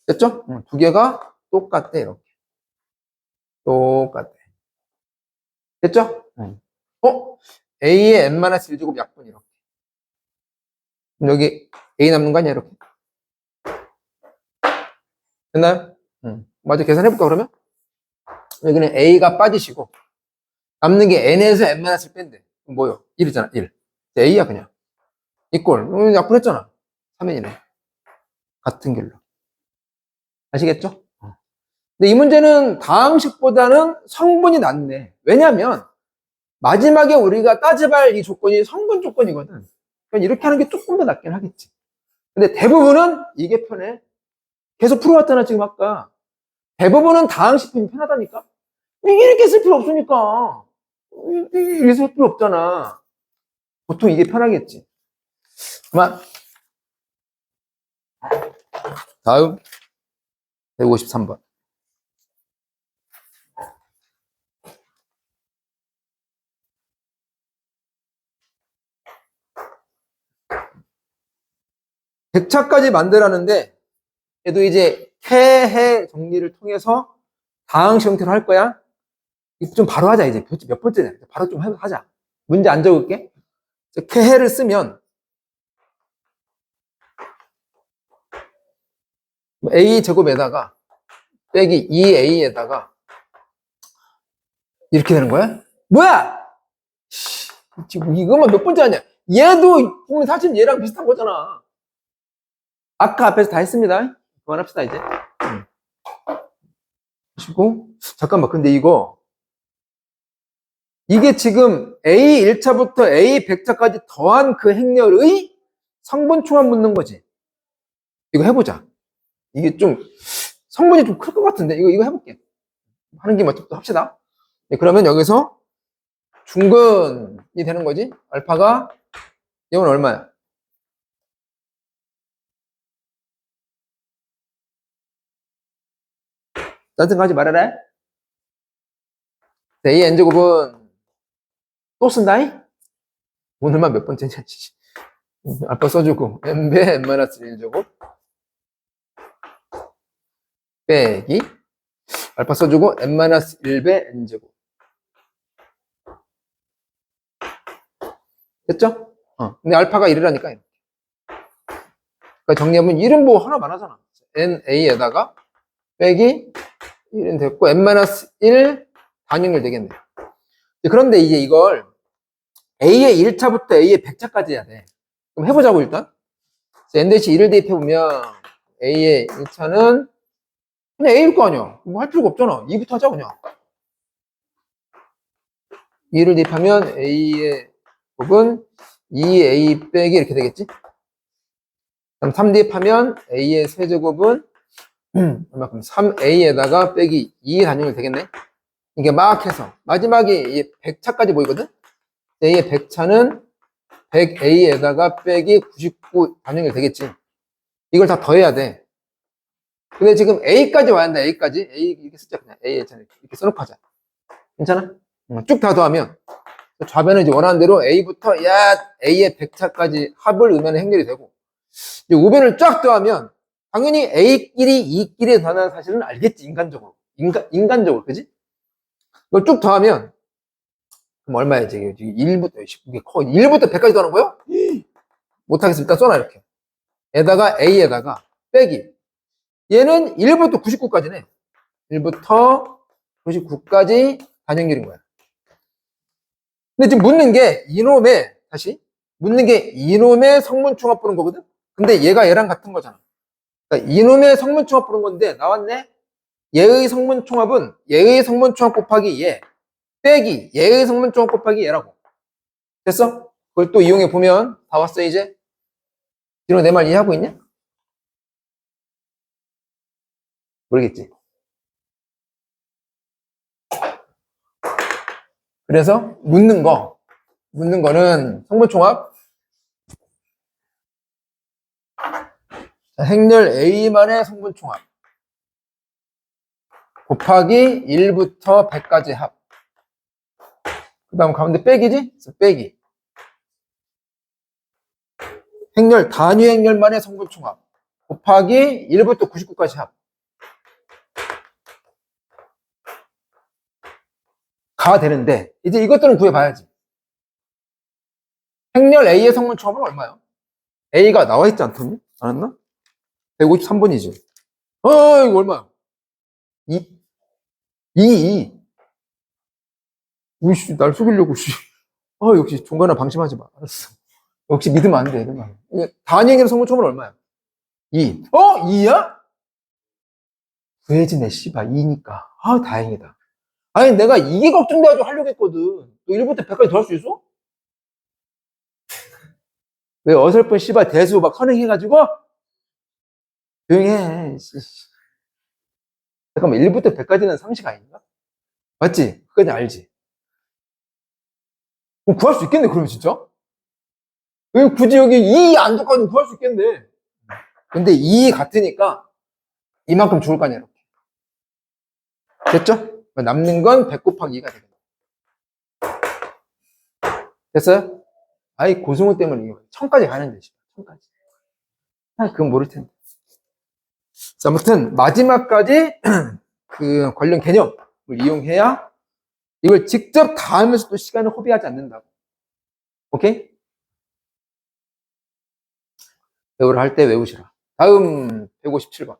됐죠? 두 개가 똑같대. 이렇게. 똑같대. 됐죠? a의 n-1제곱 약분 이렇게. 그럼 여기 a 남는 거 아니야? 이렇게. 됐나요? 맞아. 계산해볼까, 그러면? 여기는 a가 빠지시고 남는 게 n에서 n-1 뺀대. 그럼 뭐요? 1이잖아. 1. a야 그냥. 이꼴. 약분했잖아. 3n이네. 같은 길로. 아시겠죠? 근데 이 문제는 다항식보다는 성분이 낫네. 왜냐면 마지막에 우리가 따져봐야 할 이 조건이 성분 조건이거든. 그러니까 이렇게 하는 게 조금 더 낫긴 하겠지. 근데 대부분은 이게 편해. 계속 풀어왔잖아, 지금 아까. 대부분은 다항식품이 편하다니까. 이렇게 쓸 필요 없으니까. 이렇게 쓸 필요 없잖아. 보통 이게 편하겠지. 그만. 다음 153번. 백차까지 만들었는데 얘도 이제 폐해 정리를 통해서 다항식 형태로 할 거야. 좀 바로 하자. 이제 몇 번째냐. 바로 좀 하자. 문제 안 적을게. 폐해를 쓰면 a 제곱에다가 빼기 2a에다가 이렇게 되는 거야? 뭐야? 지금 이것만 몇 번째 하냐? 얘도 보면 사실 얘랑 비슷한 거잖아. 아까 앞에서 다 했습니다. 그만합시다 이제. 하시고 잠깐만. 근데 이게 지금 A 1차부터 A 100차까지 더한 그 행렬의 성분 총합 묻는 거지. 이거 해보자. 이게 좀 성분이 좀 클 것 같은데 이거 해볼게. 하는 김에 또 합시다. 네, 그러면 여기서 중근이 되는 거지. 알파가 이건 얼마야? 짜증하지 말아라. A n제곱은 또 쓴다이? 오늘만 몇 번째냐. 알파 써주고 n배 n-1제곱 빼기 알파 써주고 n-1배 n제곱. 됐죠? 근데 알파가 1이라니까. 그러니까 정리하면 1은 뭐 하나만 하잖아. na에다가 빼기 1은 됐고 n-1 단위를 되겠네. 그런데 이제 이걸 a의 1차부터 a의 100차까지 해야 돼. 그럼 해보자고 일단. n-1을 대입해보면 a의 1차는 그냥 a일 거 아니야. 뭐 할 필요가 없잖아. 2부터 하자 그냥. 2를 대입하면 a의 곱은 2a 빼기 이렇게 되겠지? 그럼 3 대입하면 a의 세제곱은 얼마큼 3a에다가 빼기 2 단위를 되겠네? 이게 막 해서 마지막에 100차까지 보이거든? a의 100차는 100a에다가 빼기 99 단위를 되겠지? 이걸 다 더해야 돼. 근데 지금 a까지 와야 한다. a까지. a 이렇게 쓰자. 그냥 a 이렇게 써놓고 하자. 괜찮아? 쭉 다 더하면 좌변은 이제 원하는 대로 a부터 a의 100차까지 합을 의미하는 행렬이 되고 이제 우변을 쫙 더하면 당연히 a끼리 e끼리 더하는 사실은 알겠지. 인간적으로. 인간적으로. 그지? 이걸 쭉 더하면 그럼 얼마야? 지금 1부터 이게 커. 1부터 100까지 더하는 거요? 못하겠으면 일단 써놔 이렇게. 에다가 a에다가 빼기 얘는 1부터 99까지네. 1부터 99까지 단연결인 거야. 근데 지금 묻는 게 이놈의 성분 총합 보는 거거든? 근데 얘가 얘랑 같은 거잖아. 그러니까 이놈의 성분 총합 보는 건데 나왔네? 얘의 성분 총합은 얘의 성분 총합 곱하기 얘 빼기 얘의 성분 총합 곱하기 얘라고. 됐어? 그걸 또 이용해 보면 다 왔어 이제? 지금 내 말 이해하고 있냐? 모르겠지? 그래서 묻는 거는 성분 총합 행렬 A만의 성분 총합 곱하기 1부터 100까지 합. 그 다음 가운데 빼기지? 빼기. 행렬, 단위 행렬만의 성분 총합 곱하기 1부터 99까지 합. 가 되는데, 이제 이것들은 구해봐야지. 행렬 A의 성분 총합은 얼마야? A가 나와 있지 않더니? 알았나? 153번이지. 이거 얼마야? 2. 2. 우이씨, 날 속이려고, 씨. 역시 종간아 방심하지 마. 알았어. 역시 믿으면 안 돼, 이러면. 단위 행렬 성분 총합은 얼마야? 2. 2야? 구해지네, 씨발. 2니까. 다행이다. 아니, 내가 이게 걱정돼가지고 하려고 했거든. 너 1부터 100까지 더 할 수 있어? 왜 어설픈 씨발 대수 막 선행해가지고? 조용히 해. 잠깐만, 1부터 100까지는 상식 아닌가? 맞지? 그까지 알지? 그럼 구할 수 있겠네, 그러면 진짜? 왜 굳이 여기 2 안쪽까지 구할 수 있겠네. 근데 2 같으니까 이만큼 죽을 거 아니야, 이렇게. 됐죠? 남는 건 100 곱하기 2가 되겠네. 됐어요? 아이, 고승우 때문에 이거 1000까지 가는데, 1000까지. 그건 모를 텐데. 자, 아무튼, 마지막까지 그 관련 개념을 이용해야 이걸 직접 다 하면서 또 시간을 허비하지 않는다고. 오케이? 배우를 할 때 외우시라. 다음 157번.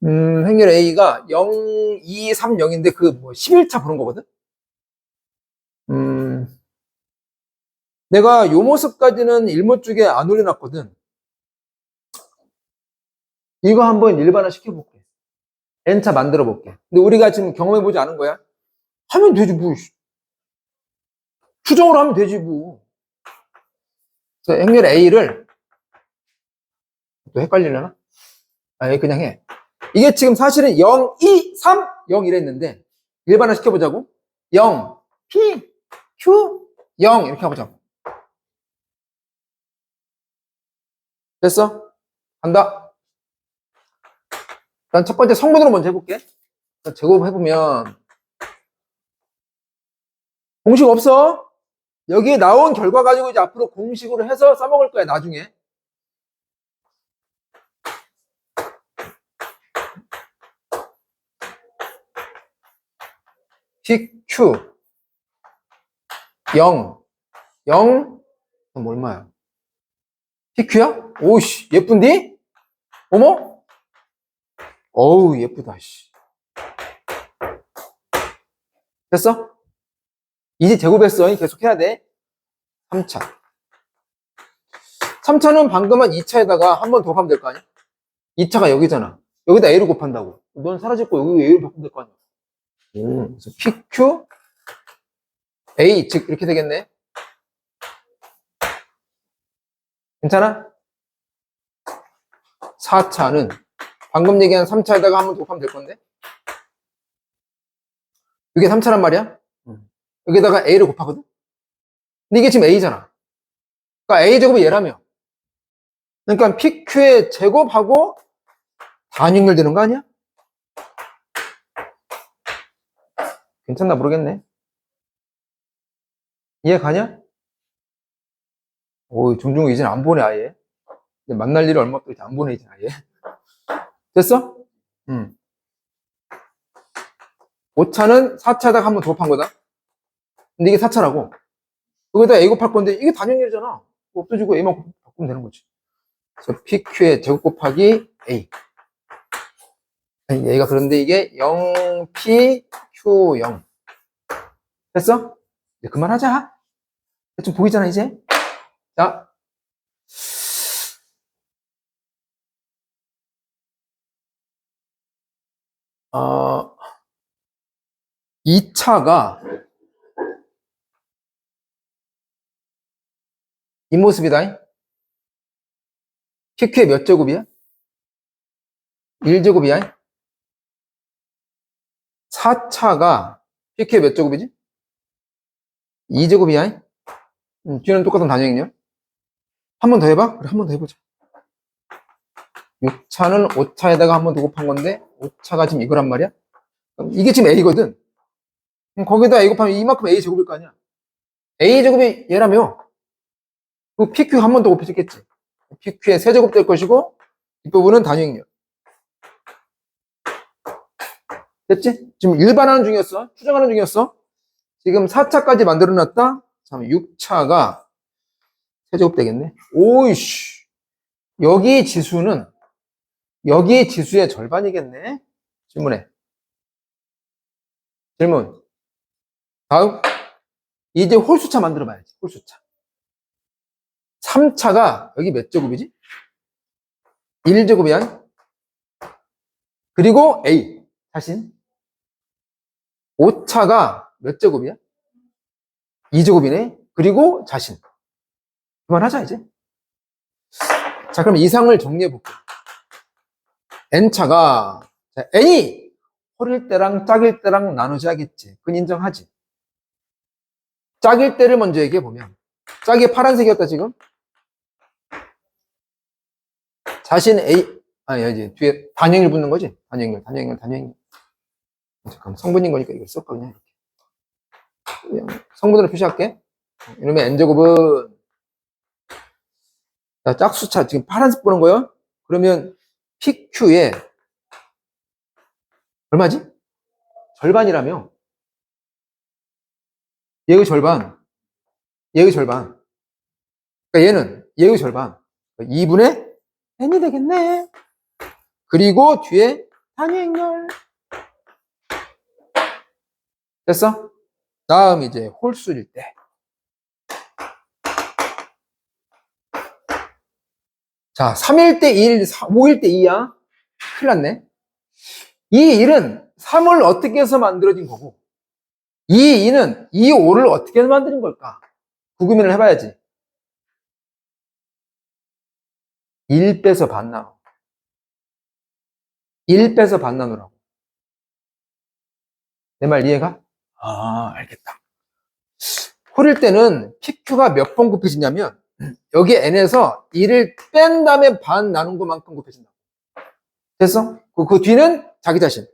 행렬 A가 0, 2, 3, 0인데 그 뭐 11차 보는 거거든? 내가 요 모습까지는 일모 쪽에 안 올려놨거든. 이거 한번 일반화 시켜볼게. N차 만들어 볼게. 근데 우리가 지금 경험해보지 않은 거야? 하면 되지, 뭐. 추정으로 하면 되지, 뭐. 그래서 행렬 A를, 또 헷갈리려나? 그냥 해. 이게 지금 사실은 0, 2, 3, 0 이랬는데, 일반화 시켜보자고. 0, P, Q, 0 이렇게 해보자고. 됐어? 간다. 일단 첫 번째 성분으로 먼저 해볼게. 제곱해보면, 공식 없어? 여기 나온 결과 가지고 이제 앞으로 공식으로 해서 써먹을 거야, 나중에. PQ 0 0 그럼 얼마야? PQ야? 오씨 예쁜디? 어머? 어우 예쁘다 씨. 됐어? 이제 제곱했어. 계속 해야 돼. 3차 3차는 방금 한 2차에다가 한 번 더 하면 될 거 아니야? 2차가 여기잖아. 여기다 A를 곱한다고. 넌 사라질 거 여기 A를 바꾸면 될 거 아니야. 그래서 PQ A 즉 이렇게 되겠네. 괜찮아? 4차는 방금 얘기한 3차에다가 한 번 곱하면 될 건데. 이게 3차란 말이야? 여기다가 A를 곱하거든? 근데 이게 지금 A잖아. 그러니까 A 제곱이 얘라며. 그러니까 PQ의 제곱하고 단위 연결되는 거 아니야? 괜찮나 모르겠네. 이해 가냐? 오, 종종 이제는 안 보내, 아예. 이제 만날 일이 얼마 없고 이제 안 보내, 이제 아예. 됐어? 5차는 4차에다가 한번 곱한 거다. 근데 이게 4차라고. 여기다 A 곱할 건데 이게 단위 연결이잖아. 없어지고 A만 바꾸면 되는 거지. 그래서 PQ의 제곱 곱하기 A. 아니, 얘가 그런데 이게 0PQ0. 됐어? 이제 그만하자. 좀 보이잖아, 이제. 자. 2차가 이 모습이다. PQ의 몇 제곱이야? 1제곱이야. 4차가 PQ의 몇 제곱이지? 2제곱이야. Q는 똑같은 단위행렬. 한 번 더 해봐? 그래, 한 번 더 해보자. 6차는 5차에다가 한 번 더 곱한 건데, 5차가 지금 이거란 말이야? 그럼 이게 지금 A거든? 그럼 거기다 A 곱하면 이만큼 A 제곱일 거 아니야? A 제곱이 얘라며? 그 PQ 한 번 더 곱해줬겠지? PQ의 세제곱 될 것이고, 뒷부분은 단위행렬. 됐지? 지금 일반하는 중이었어. 추정하는 중이었어. 지금 4차까지 만들어놨다. 6차가 세제곱 되겠네. 오이씨. 여기 지수는 여기 지수의 절반이겠네. 질문해. 질문. 다음. 이제 홀수차 만들어 봐야지. 홀수차. 3차가 여기 몇 제곱이지? 1제곱이야. 그리고 A. 자신. 5차가 몇 제곱이야? 2제곱이네. 그리고 자신. 그만하자, 이제. 자, 그럼 이상을 정리해 볼게요. N차가, 자, N이 홀일 때랑 짝일 때랑 나누자겠지. 그건 인정하지. 짝일 때를 먼저 얘기해 보면, 짝이 파란색이었다, 지금. 자신 A, 이제 뒤에 단위행렬 붙는 거지? 단위행렬. 잠깐만, 성분인 거니까 이걸 쓸까, 그냥 이렇게. 성분으로 표시할게. 이러면 N제곱은, 자, 짝수차, 지금 파란색 보는 거예요? 그러면 PQ에, 얼마지? 절반이라며? 얘의 절반. 그러니까 얘의 절반. 2분의 n이 되겠네. 그리고 뒤에 단위행렬. 됐어? 다음 이제 홀수일 때. 자, 3일 때 1, 5일 때 2야. 큰일 났네. 이 1은 3을 어떻게 해서 만들어진 거고, 이 2는 이 5를 어떻게 해서 만드는 걸까? 구구민을 해봐야지. 1 빼서 반 나눠. 1 빼서 반 나누라고. 내 말 이해가? 아, 알겠다. 홀일 때는 PQ가 몇 번 곱해지냐면, 여기 N에서 1을 뺀 다음에 반 나눈 것만큼 곱해진다. 됐어? 그 뒤는 자기 자신.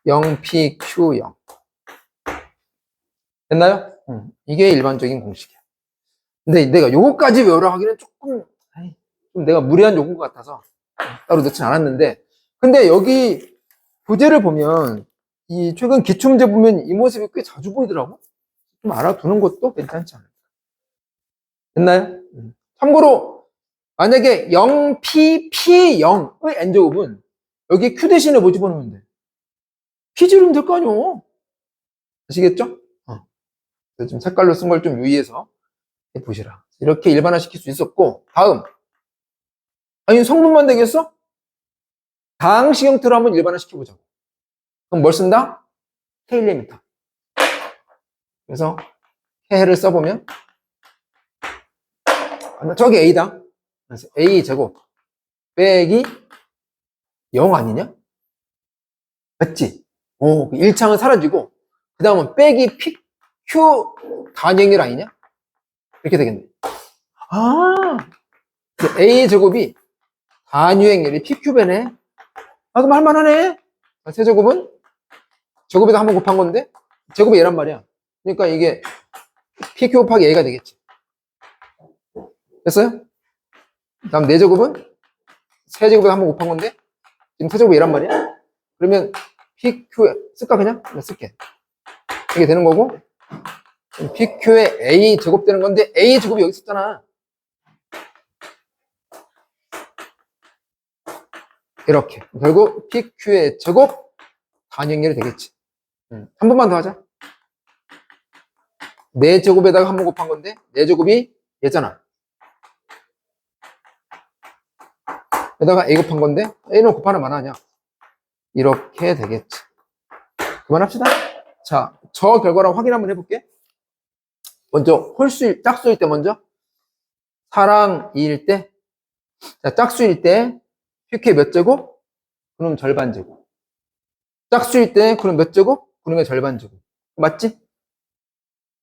0PQ0. 됐나요? 이게 일반적인 공식이야. 근데 내가 요거까지 외우라 하기는 조금, 좀 내가 무리한 요구 같아서 따로 넣진 않았는데, 근데 여기 교재를 보면, 이 최근 기출문제 보면 이 모습이 꽤 자주 보이더라고. 좀 알아두는 것도 괜찮지 않을까. 됐나요? 참고로, 만약에 0PP0의 n제곱은 여기 q 대신에 뭐 집어넣으면 돼? p 지르면 될 거 아니오. 아시겠죠? 좀 색깔로 쓴 걸 좀 유의해서 보시라. 이렇게 일반화 시킬 수 있었고, 다음. 아니, 성분만 되겠어? 다항식 형태로 한번 일반화 시켜보자고. 그럼 뭘 쓴다? K1m. 그래서 해를 써보면, 저기 A다. 그래서 A 제곱 빼기 0 아니냐? 맞지? 오, 1창은 사라지고, 그 다음은 빼기 PQ 단위행렬 아니냐? 이렇게 되겠네. 아, A 제곱이 단위행렬이 PQ배네. 아, 그럼 할만하네. 세제곱은 제곱에다 한번 곱한 건데, 제곱이 얘란 말이야. 그러니까 이게 PQ 곱하기 A가 되겠지. 됐어요? 다음 4제곱은 세제곱에다 한번 곱한 건데, 지금 세제곱이 얘란 말이야. 그러면 PQ 쓸까 그냥? 쓸게. 이게 되는 거고, PQ에 A 제곱 되는 건데, A 제곱이 여기 있었잖아. 이렇게. 결국 PQ의 제곱 단위행렬이 되겠지. 한 번만 더 하자. 4제곱에다가 한 번 곱한 건데, 4제곱이 얘잖아. 에다가 A 곱한 건데, A는 곱하는 만하냐? 이렇게 되겠지. 그만합시다. 자, 저 결과랑 확인 한번 해볼게. 먼저, 짝수일 때 먼저. 사랑 2일 때. 자, 짝수일 때, PQ의 몇 제곱? 그럼 절반 제곱. 짝수일 때, 그럼 몇 제곱? 그러면 절반 제곱. 맞지?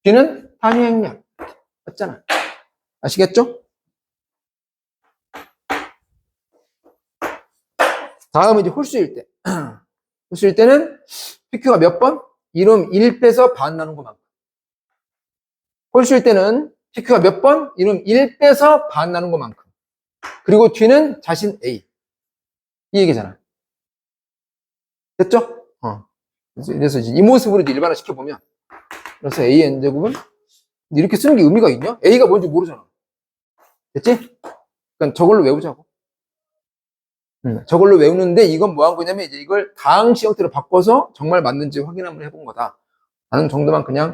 B는 단위행렬. 맞잖아. 아시겠죠? 다음은 이제 홀수일 때. 홀수일 때는 PQ가 몇 번? 이놈 1 빼서 반 나눈 것만큼. 홀수일 때는 PQ가 몇 번? 이놈 1 빼서 반 나눈 것만큼. 그리고 뒤는 자신 A. 이 얘기잖아. 됐죠? 그래서 이제 이 모습으로 이제 일반화 시켜보면. 그래서 A의 n제곱은 이렇게 쓰는 게 의미가 있냐? A가 뭔지 모르잖아. 됐지? 그러니까 저걸로 외우자고. 저걸로 외우는데 이건 뭐 한 거냐면 이제 이걸 다항식 형태로 바꿔서 정말 맞는지 확인 한번 해본 거다. 라는 정도만 그냥.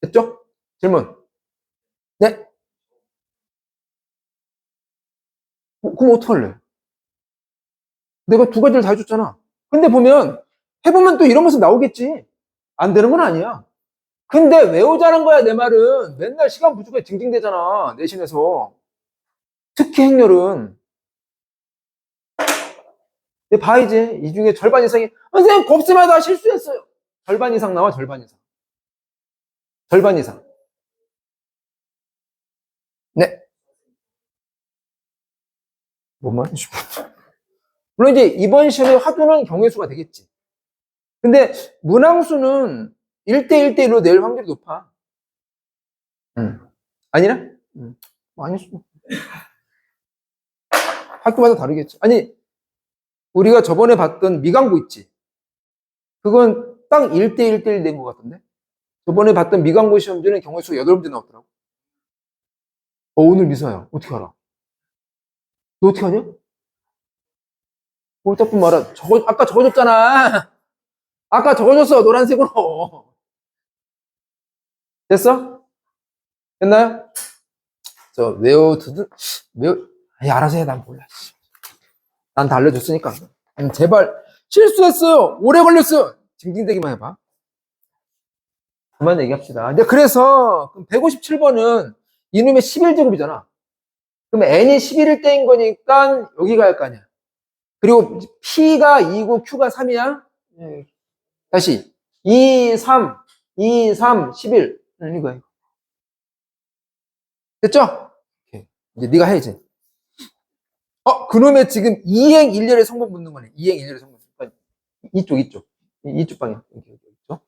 됐죠? 질문. 네? 그럼 어떡할래? 내가 두 가지를 다 해줬잖아. 근데 보면, 해보면 또 이런 모습 나오겠지. 안 되는 건 아니야. 근데 외우자는 거야, 내 말은. 맨날 시간 부족해 징징대잖아, 내신에서. 특히 행렬은. 근데 봐야지. 이 중에 절반 이상이, 선생님, 곱셈하다 실수했어요. 절반 이상 나와, 절반 이상. 절반 이상. 네. 뭔 말이지? 물론 이제 이번 시험에 화두는 경우의 수가 되겠지. 근데 문항수는 1대1대1로 낼 확률이 높아. 아니나? 뭐 아닐 수도. 학교마다 다르겠지. 아니, 우리가 저번에 봤던 미강고 있지? 그건 딱 1대1대1 된 것 같던데? 저번에 봤던 미강고 시험지는 경우의 수가 8문제 나왔더라고. 오늘 미사야. 어떻게 알아? 너 어떻게 하냐? 꼴딱분 말아. 아까 적어줬잖아. 아까 적어줬어, 노란색으로. 됐어? 됐나요? 아니, 알아서 해, 난 몰라. 난 다 알려줬으니까. 제발, 실수했어요. 오래 걸렸어요. 징징대기만 해봐. 그만 얘기합시다. 근데 그래서, 157번은 이놈의 11제곱이잖아. 그럼 n이 11일 때인 거니까 여기가 할 거 아니야. 그리고 p가 2고 q가 3이야. 다시. 2, 3, 2, 3, 11. 이거. 됐죠? 이제 네가 해, 이제. 그놈의 지금 2행 1렬의 성분 묻는 거네. 2행 1렬의 성분. 그러니까 이쪽 방향. 있죠?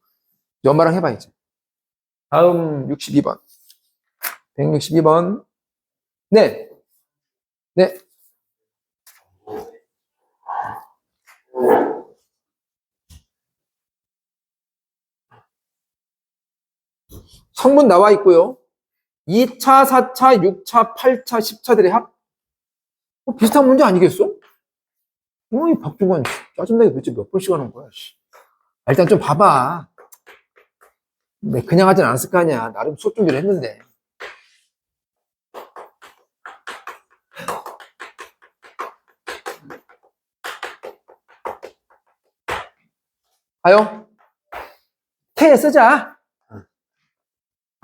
엄마랑 해봐, 이제. 다음 62번. 162번. 네. 네. 성분 나와 있고요. 2차, 4차, 6차, 8차, 10차들의 합? 비슷한 문제 아니겠어? 이 박중관 짜증나게 도대체 몇 번씩 하는 거야. 일단 좀 봐봐. 네, 그냥 하진 않았을 거 아니야. 나름 수업 준비를 했는데. 가요? K 쓰자.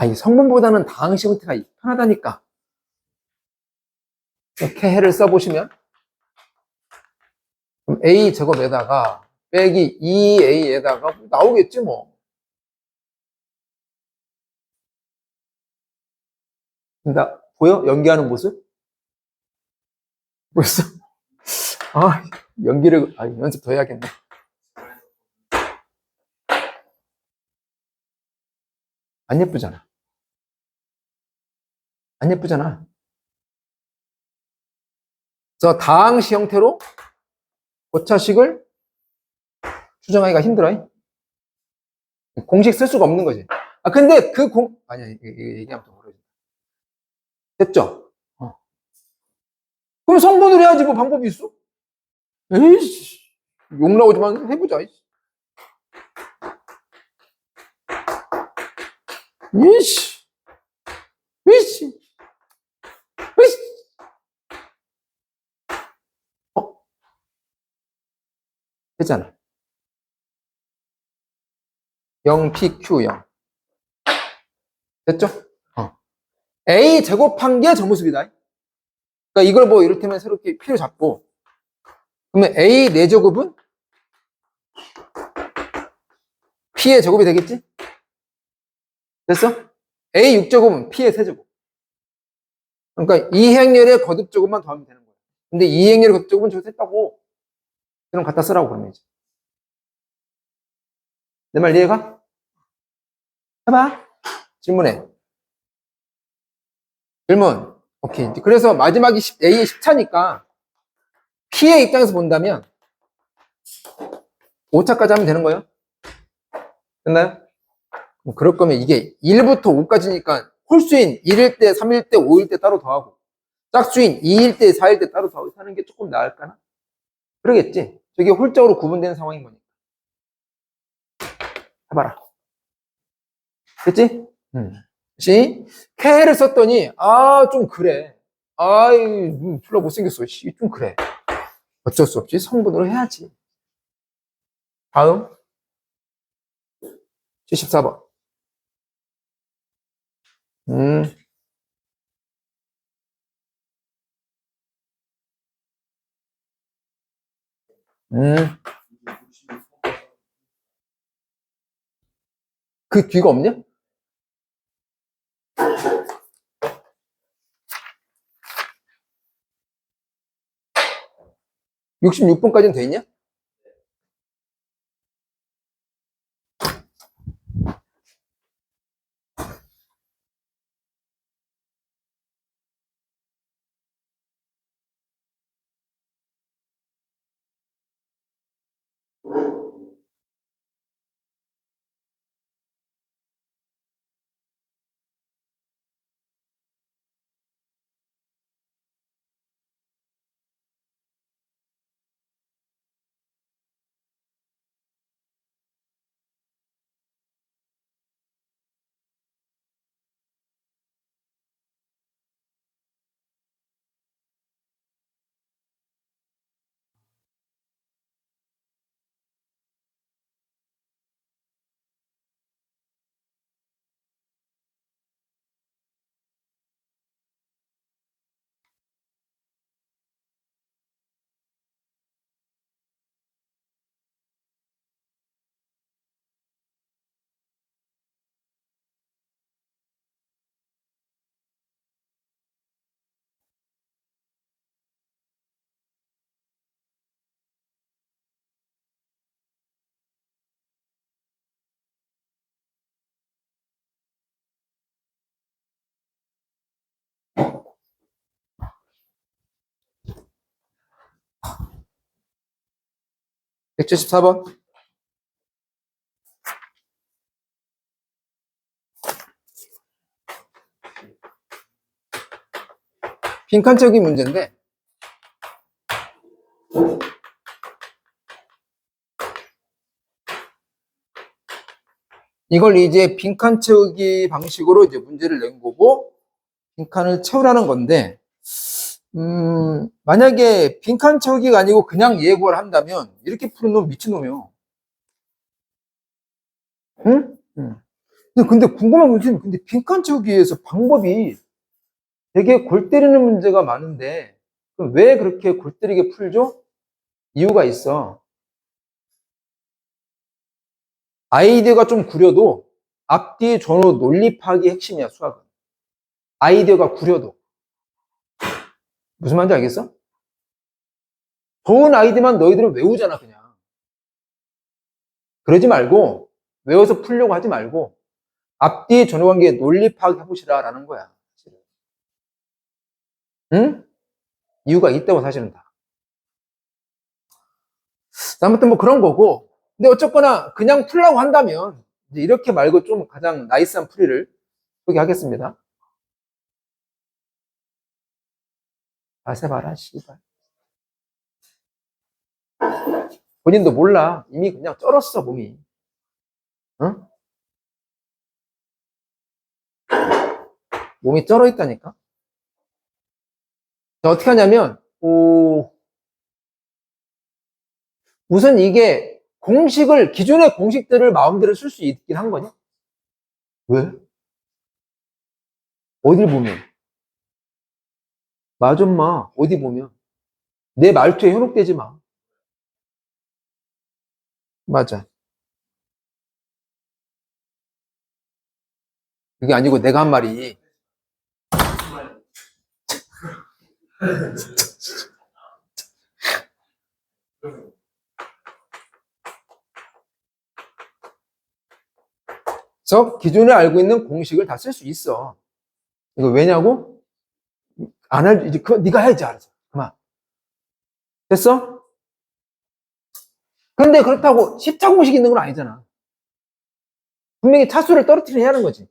이 성분보다는 다항식 형태가 편하다니까. K를 써보시면 그럼 A 제곱에다가 빼기 2A에다가 나오겠지 뭐. 그러니까 보여? 연기하는 모습? 보였어? 연기를 연습 더 해야겠네. 안 예쁘잖아. 안 예쁘잖아. 그래서 다항식 형태로 고차식을 추정하기가 힘들어. 공식 쓸 수가 없는 거지. 근데 아니야, 얘기하면 더 어려워. 됐죠? 그럼 성분으로 해야지 뭐 방법이 있어? 에이씨, 욕 나오지만 해보자. 이씨, 이씨, 이씨. 됐잖아. 0PQ0. 됐죠? A 제곱한 게 저 모습이다. 그러니까 이걸 뭐 이를테면 새롭게 P로 잡고, 그러면 A 4제곱은 P의 제곱이 되겠지? 됐어? A 6제곱은 P의 세제곱. 그러니까 이행렬의 거듭제곱만 더하면 되는 거예요. 근데 이행렬의 거듭제곱은 저기서 했다고. 그럼 갖다 쓰라고 그러면 이제. 내 말 이해가? 해봐. 질문해. 질문. 오케이. 그래서 마지막이 A의 10차니까 P의 입장에서 본다면 5차까지 하면 되는 거예요? 됐나요? 그럴 거면 이게 1부터 5까지니까 홀수인 1일 때, 3일 때, 5일 때 따로 더하고 짝수인 2일 때, 4일 때 따로 더하고 하는 게 조금 나을까나? 그러겠지? 저게 홀적으로 구분되는 상황인 거니까. 해봐라. 됐지? 씨, 캐를 썼더니, 좀 그래. 별로 못생겼어. 씨, 좀 그래. 어쩔 수 없지. 성분으로 해야지. 다음. 74번. 음, 음. 그 뒤가 없냐? (66번까지는) 돼 있냐? (174번) 빈칸 채우기 문제인데 이걸 이제 빈칸 채우기 방식으로 이제 문제를 낸 거고 빈칸을 채우라는 건데 만약에 빈칸 채우기가 아니고 그냥 예고를 한다면 이렇게 푸는 놈 미친놈이요. 응? 응. 근데 궁금한 문제는 근데 빈칸 채우기에서 방법이 되게 골 때리는 문제가 많은데 그럼 왜 그렇게 골 때리게 풀죠? 이유가 있어. 아이디어가 좀 구려도 앞뒤 전후 논리 파악이 핵심이야, 수학은. 아이디어가 구려도. 무슨 말인지 알겠어? 좋은 아이디어만 너희들은 외우잖아, 그냥. 그러지 말고, 외워서 풀려고 하지 말고, 앞뒤 전후 관계 논리 파악 해보시라라는 거야. 응? 이유가 있다고 사실은 다. 아무튼 뭐 그런 거고, 근데 어쨌거나 그냥 풀려고 한다면, 이제 이렇게 말고 좀 가장 나이스한 풀이를 소개하겠습니다. 다시 봐라, 씨발. 본인도 몰라. 이미 그냥 쩔었어, 몸이. 응? 몸이 쩔어 있다니까? 자, 어떻게 하냐면, 우선 이게 기존의 공식들을 마음대로 쓸 수 있긴 한 거냐? 왜? 어딜 보면? 맞아, 마. 어디 보면? 내 말투에 현혹되지 마. 맞아. 그게 아니고 내가 한 말이. 그래서 기존에 알고 있는 공식을 다 쓸 수 있어. 이거 왜냐고? 안 할, 이제 그거 네가 해야지, 알아서. 그만. 됐어? 근데 그렇다고 십차 공식이 있는 건 아니잖아. 분명히 차수를 떨어뜨려야 하는 거지.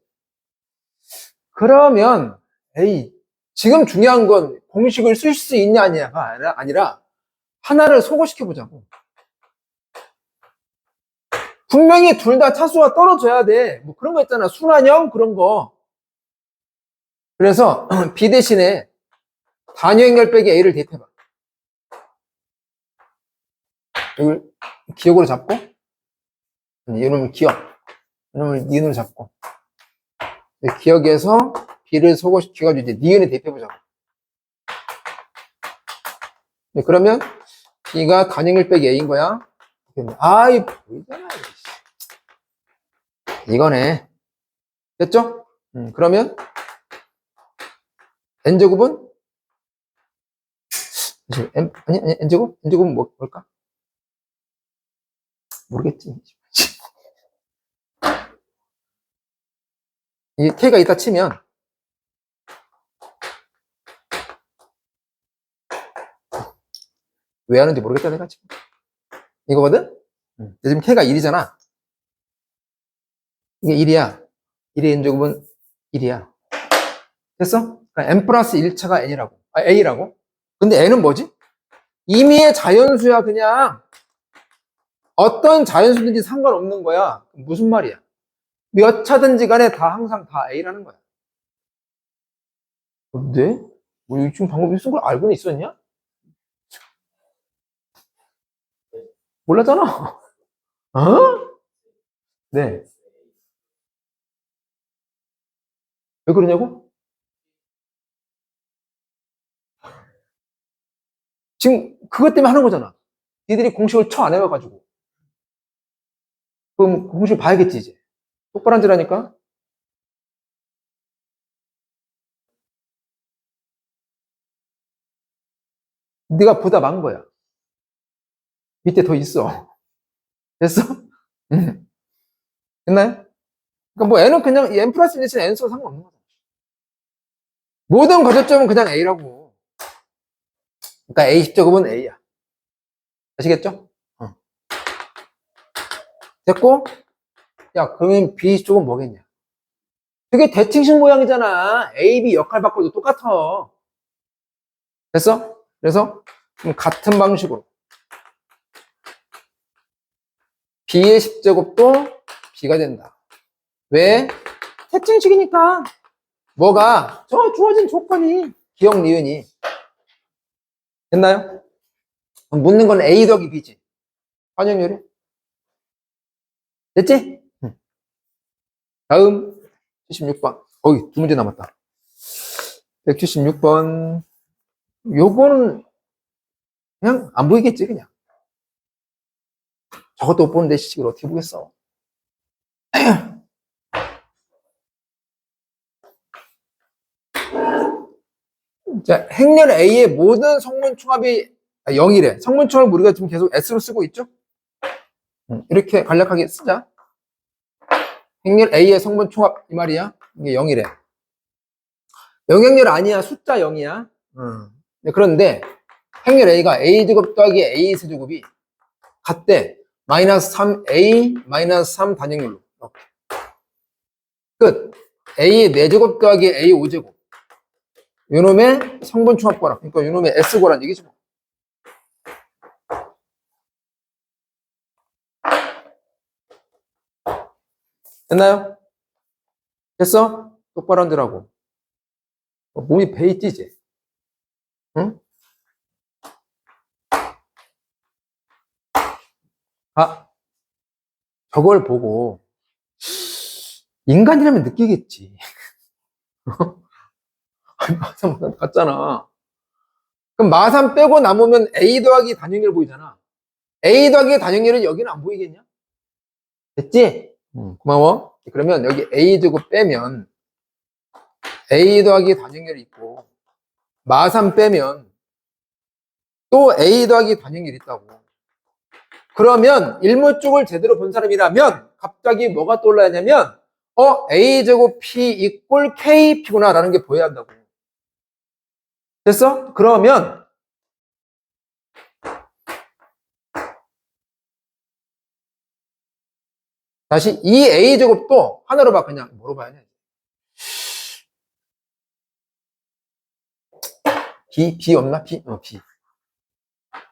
그러면, 에이, 지금 중요한 건 공식을 쓸 수 있냐, 아니냐가 아니라 하나를 소거시켜 보자고. 분명히 둘 다 차수가 떨어져야 돼. 뭐 그런 거 있잖아. 순환형 그런 거. 그래서 B 대신에 단위행렬 빼기 A를 대입해봐. 이걸 기억으로 잡고, 이놈을 기억, 이놈을 니은으로 잡고, 기억에서 B를 소거시켜가지고 이제 니은에 대입해보자고. 그러면 B가 단위행렬 빼기 A인 거야. 아이, 보이잖아. 이거네. 됐죠? 그러면 N제곱은? 아니, N제곱? N제곱은 뭘까? 모르겠지. 이 K가 있다 치면, 왜 하는지 모르겠다, 내가 지금. 이거거든? 지금 K가 1이잖아. 이게 1이야. 1의 N제곱은 1이야. 됐어? 그러니까 N 플러스 1차가 N이라고. A라고. 근데 N은 뭐지? 임의의 자연수야, 그냥. 어떤 자연수든지 상관없는 거야. 무슨 말이야? 몇 차든지 간에 다 항상 다 A라는 거야. 근데? 뭐, 지금 방금 쓴 걸 알고는 있었냐? 몰랐잖아. 어? 네. 왜 그러냐고? 지금 그것 때문에 하는 거잖아. 니들이 공식을 쳐 안 해봐가지고. 그럼 공식을 봐야겠지, 이제. 똑바로 앉으라니까? 네가 보다 만 거야. 밑에 더 있어. 됐어? 응. 됐나요? 그러니까 뭐 N은 그냥 N 플러스 1은 N 써도 상관없는 거잖아. 모든 거절점은 그냥 A라고. 그러니까 A 10제곱은 A야. 아시겠죠? 됐고, 야, 그러면 B 쪽은 뭐겠냐? 그게 대칭식 모양이잖아. A, B 역할 바꿔도 똑같아. 됐어? 그래서 같은 방식으로 B의 10제곱도 B가 된다. 왜? 대칭식이니까. 뭐가? 저 주어진 조건이 기억 니은이. 됐나요? 묻는 건 A 더하기 B지. 환영률이. 됐지? 다음 76번. 어이, 두 문제 남았다. 176번. 요거는 그냥 안 보이겠지, 그냥. 저것도 못 보는데 식을 어떻게 보겠어. 자, 행렬 A의 모든 성분 총합이 0이래. 성분 총합을 우리가 지금 계속 S로 쓰고 있죠? 이렇게 간략하게 쓰자. 행렬 A의 성분 총합, 이 말이야. 이게 0이래. 영행렬 아니야. 숫자 0이야. 그런데 행렬 A가 A제곱 더하기 A세제곱이 같대. 마이너스 3A, 마이너스 3 단행렬로. 이렇게. 끝. A의 4제곱 더하기 A 5제곱. 요놈의 성분 총합 괄합. 그러니까 요놈의 S고란 얘기지 뭐. 됐나요? 됐어? 똑바로 앉으라고. 몸이 베이 뛰지? 응? 아, 저걸 보고 인간이라면 느끼겠지. 마삼 같잖아. 그럼 마삼 빼고 남으면 A 더하기 단위를 보이잖아. A 더하기 단위는 여기는 안 보이겠냐? 됐지? 고마워. 그러면 여기 A 제곱 빼면 A 더하기 단연결이 있고 마3 빼면 또 A 더하기 단연결이 있다고. 그러면 일모 쪽을 제대로 본 사람이라면 갑자기 뭐가 떠올라야 하냐면 A제곱 P 이꼴 KP구나 라는 게 보여야 한다고. 됐어? 그러면 다시 이 A제곱도 하나로 봐. 그냥 뭐로 봐야 돼? B 없나? B? B.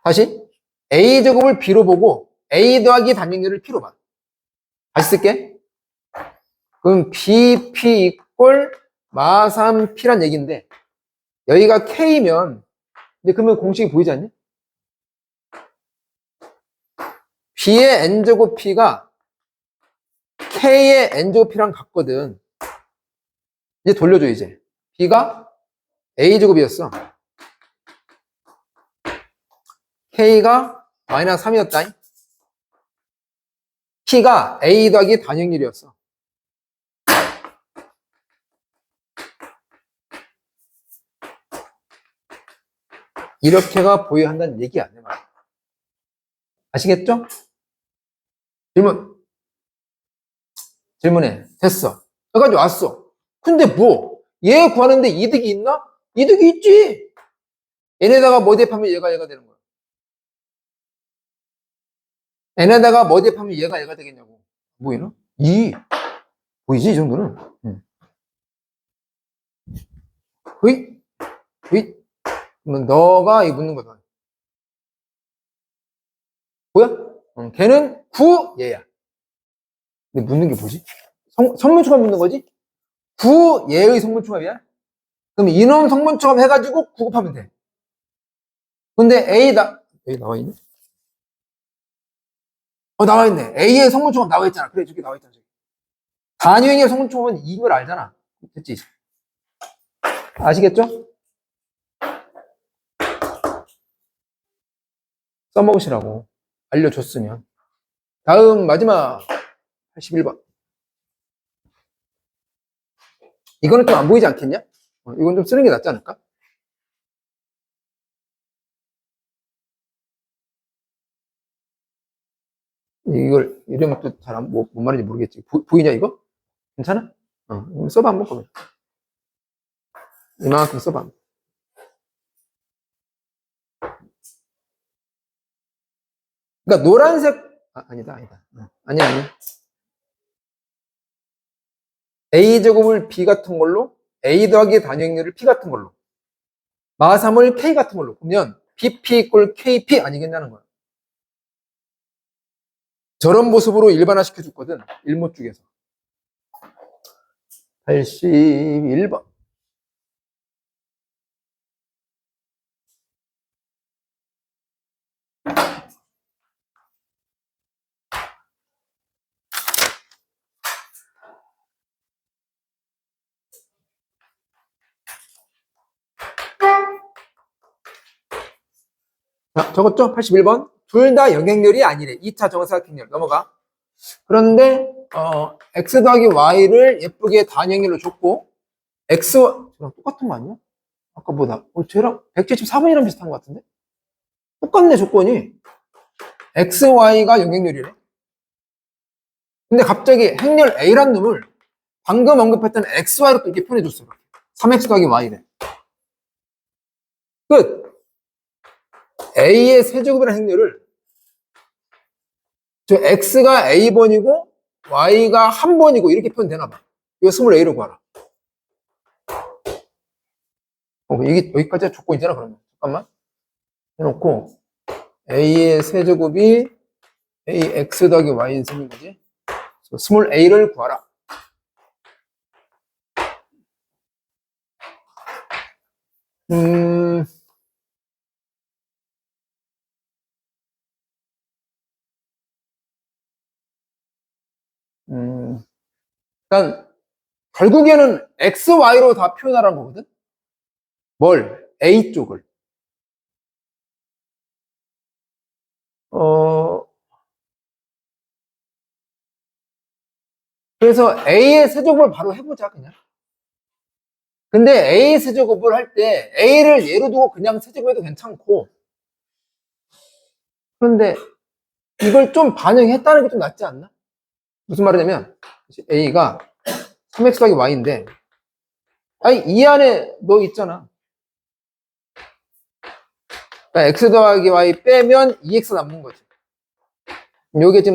다시 A제곱을 B로 보고 A 더하기 단연결을 P로 봐. 다시 쓸게. 그럼 BP 이꼴 마3P란 얘기인데 여기가 K면 이제 그러면 공식이 보이지 않니? B의 N제곱 P가 K의 N제곱 P랑 같거든. 이제 돌려줘 이제. B가 A제곱이었어. K가 마이너스 3이었다. P가 A 더하기 단연결이었어. 이렇게가 보여야 한다는 얘기 아니야. 아시겠죠? 질문해. 됐어. 여기까지 왔어. 근데 뭐? 얘 구하는데 이득이 있나? 이득이 있지. 얘네다가 뭐 대입하면 얘가 되는 거야. 얘네다가 뭐 대입하면 얘가 되겠냐고. 보이나? 보이지? 이 정도는? 응. 으이? 그러면 너가 이 묻는 거다. 뭐야? 걔는 9, 얘야. 근데 묻는 게 뭐지? 성문초합 묻는 거지? 9, 얘의 성문초합이야? 그럼 이놈 성문초합 해가지고 9 곱하면 돼. 근데 여기 나와있네? 나와있네. A의 성문초합 나와있잖아. 그래, 저기 나와있잖아. 단위행의 성문초합은 이걸 알잖아. 됐지? 아시겠죠? 써먹으시라고. 알려줬으면. 다음, 마지막. 81번. 이거는 좀 안 보이지 않겠냐? 이건 좀 쓰는 게 낫지 않을까? 이걸 이러면 또 잘 뭔 말인지 모르겠지. 보이냐 이거? 괜찮아? 이거 써봐 한번 보면. 이만큼 써봐. 그러니까 노란색 아니다. 아니야. A제곱을 B 같은 걸로 A 더하기 단위행렬을 P 같은 걸로 마3을 K 같은 걸로 보면 BP 이꼴 KP 아니겠냐는 거야. 저런 모습으로 일반화 시켜줬거든. 일모 쪽에서. 81번. 자, 적었죠? 81번. 둘 다 영행렬이 아니래. 2차 정사각형렬. 넘어가. 그런데 x 더하기 y를 예쁘게 단위행렬로 줬고 x와 똑같은 거 아니야? 아까 보다 쟤랑 174번이랑 비슷한 것 같은데? 똑같네 조건이. x, y가 영행렬이래. 근데 갑자기 행렬 a란 놈을 방금 언급했던 x, y로 또 이렇게 표현해줬어. 3x 더하기 y래. 끝. a의 세제곱이라는 행렬을 저 x가 a번이고 y가 한 번이고 이렇게 표현되나 봐. 이거 20a로 구하라. 여기까지가 조건이잖아 그러면. 잠깐만 해놓고 a의 세제곱이 ax 더하기 y는 생긴 거지. 20a를 구하라. 일단 결국에는 x, y로 다 표현하라는 거거든. 뭘? a 쪽을. 그래서 a의 세제곱을 바로 해보자 그냥. 근데 A 세제곱을 할 때 A를 예로 두고 그냥 세제곱해도 괜찮고, 그런데 이걸 좀 반영했다는 게 좀 낫지 않나? 무슨 말이냐면 A가 3x 더하기 y인데, 아니 이 안에 너 있잖아. 그러니까 x 더하기 y 빼면 2x 남는 거지. 요게 지금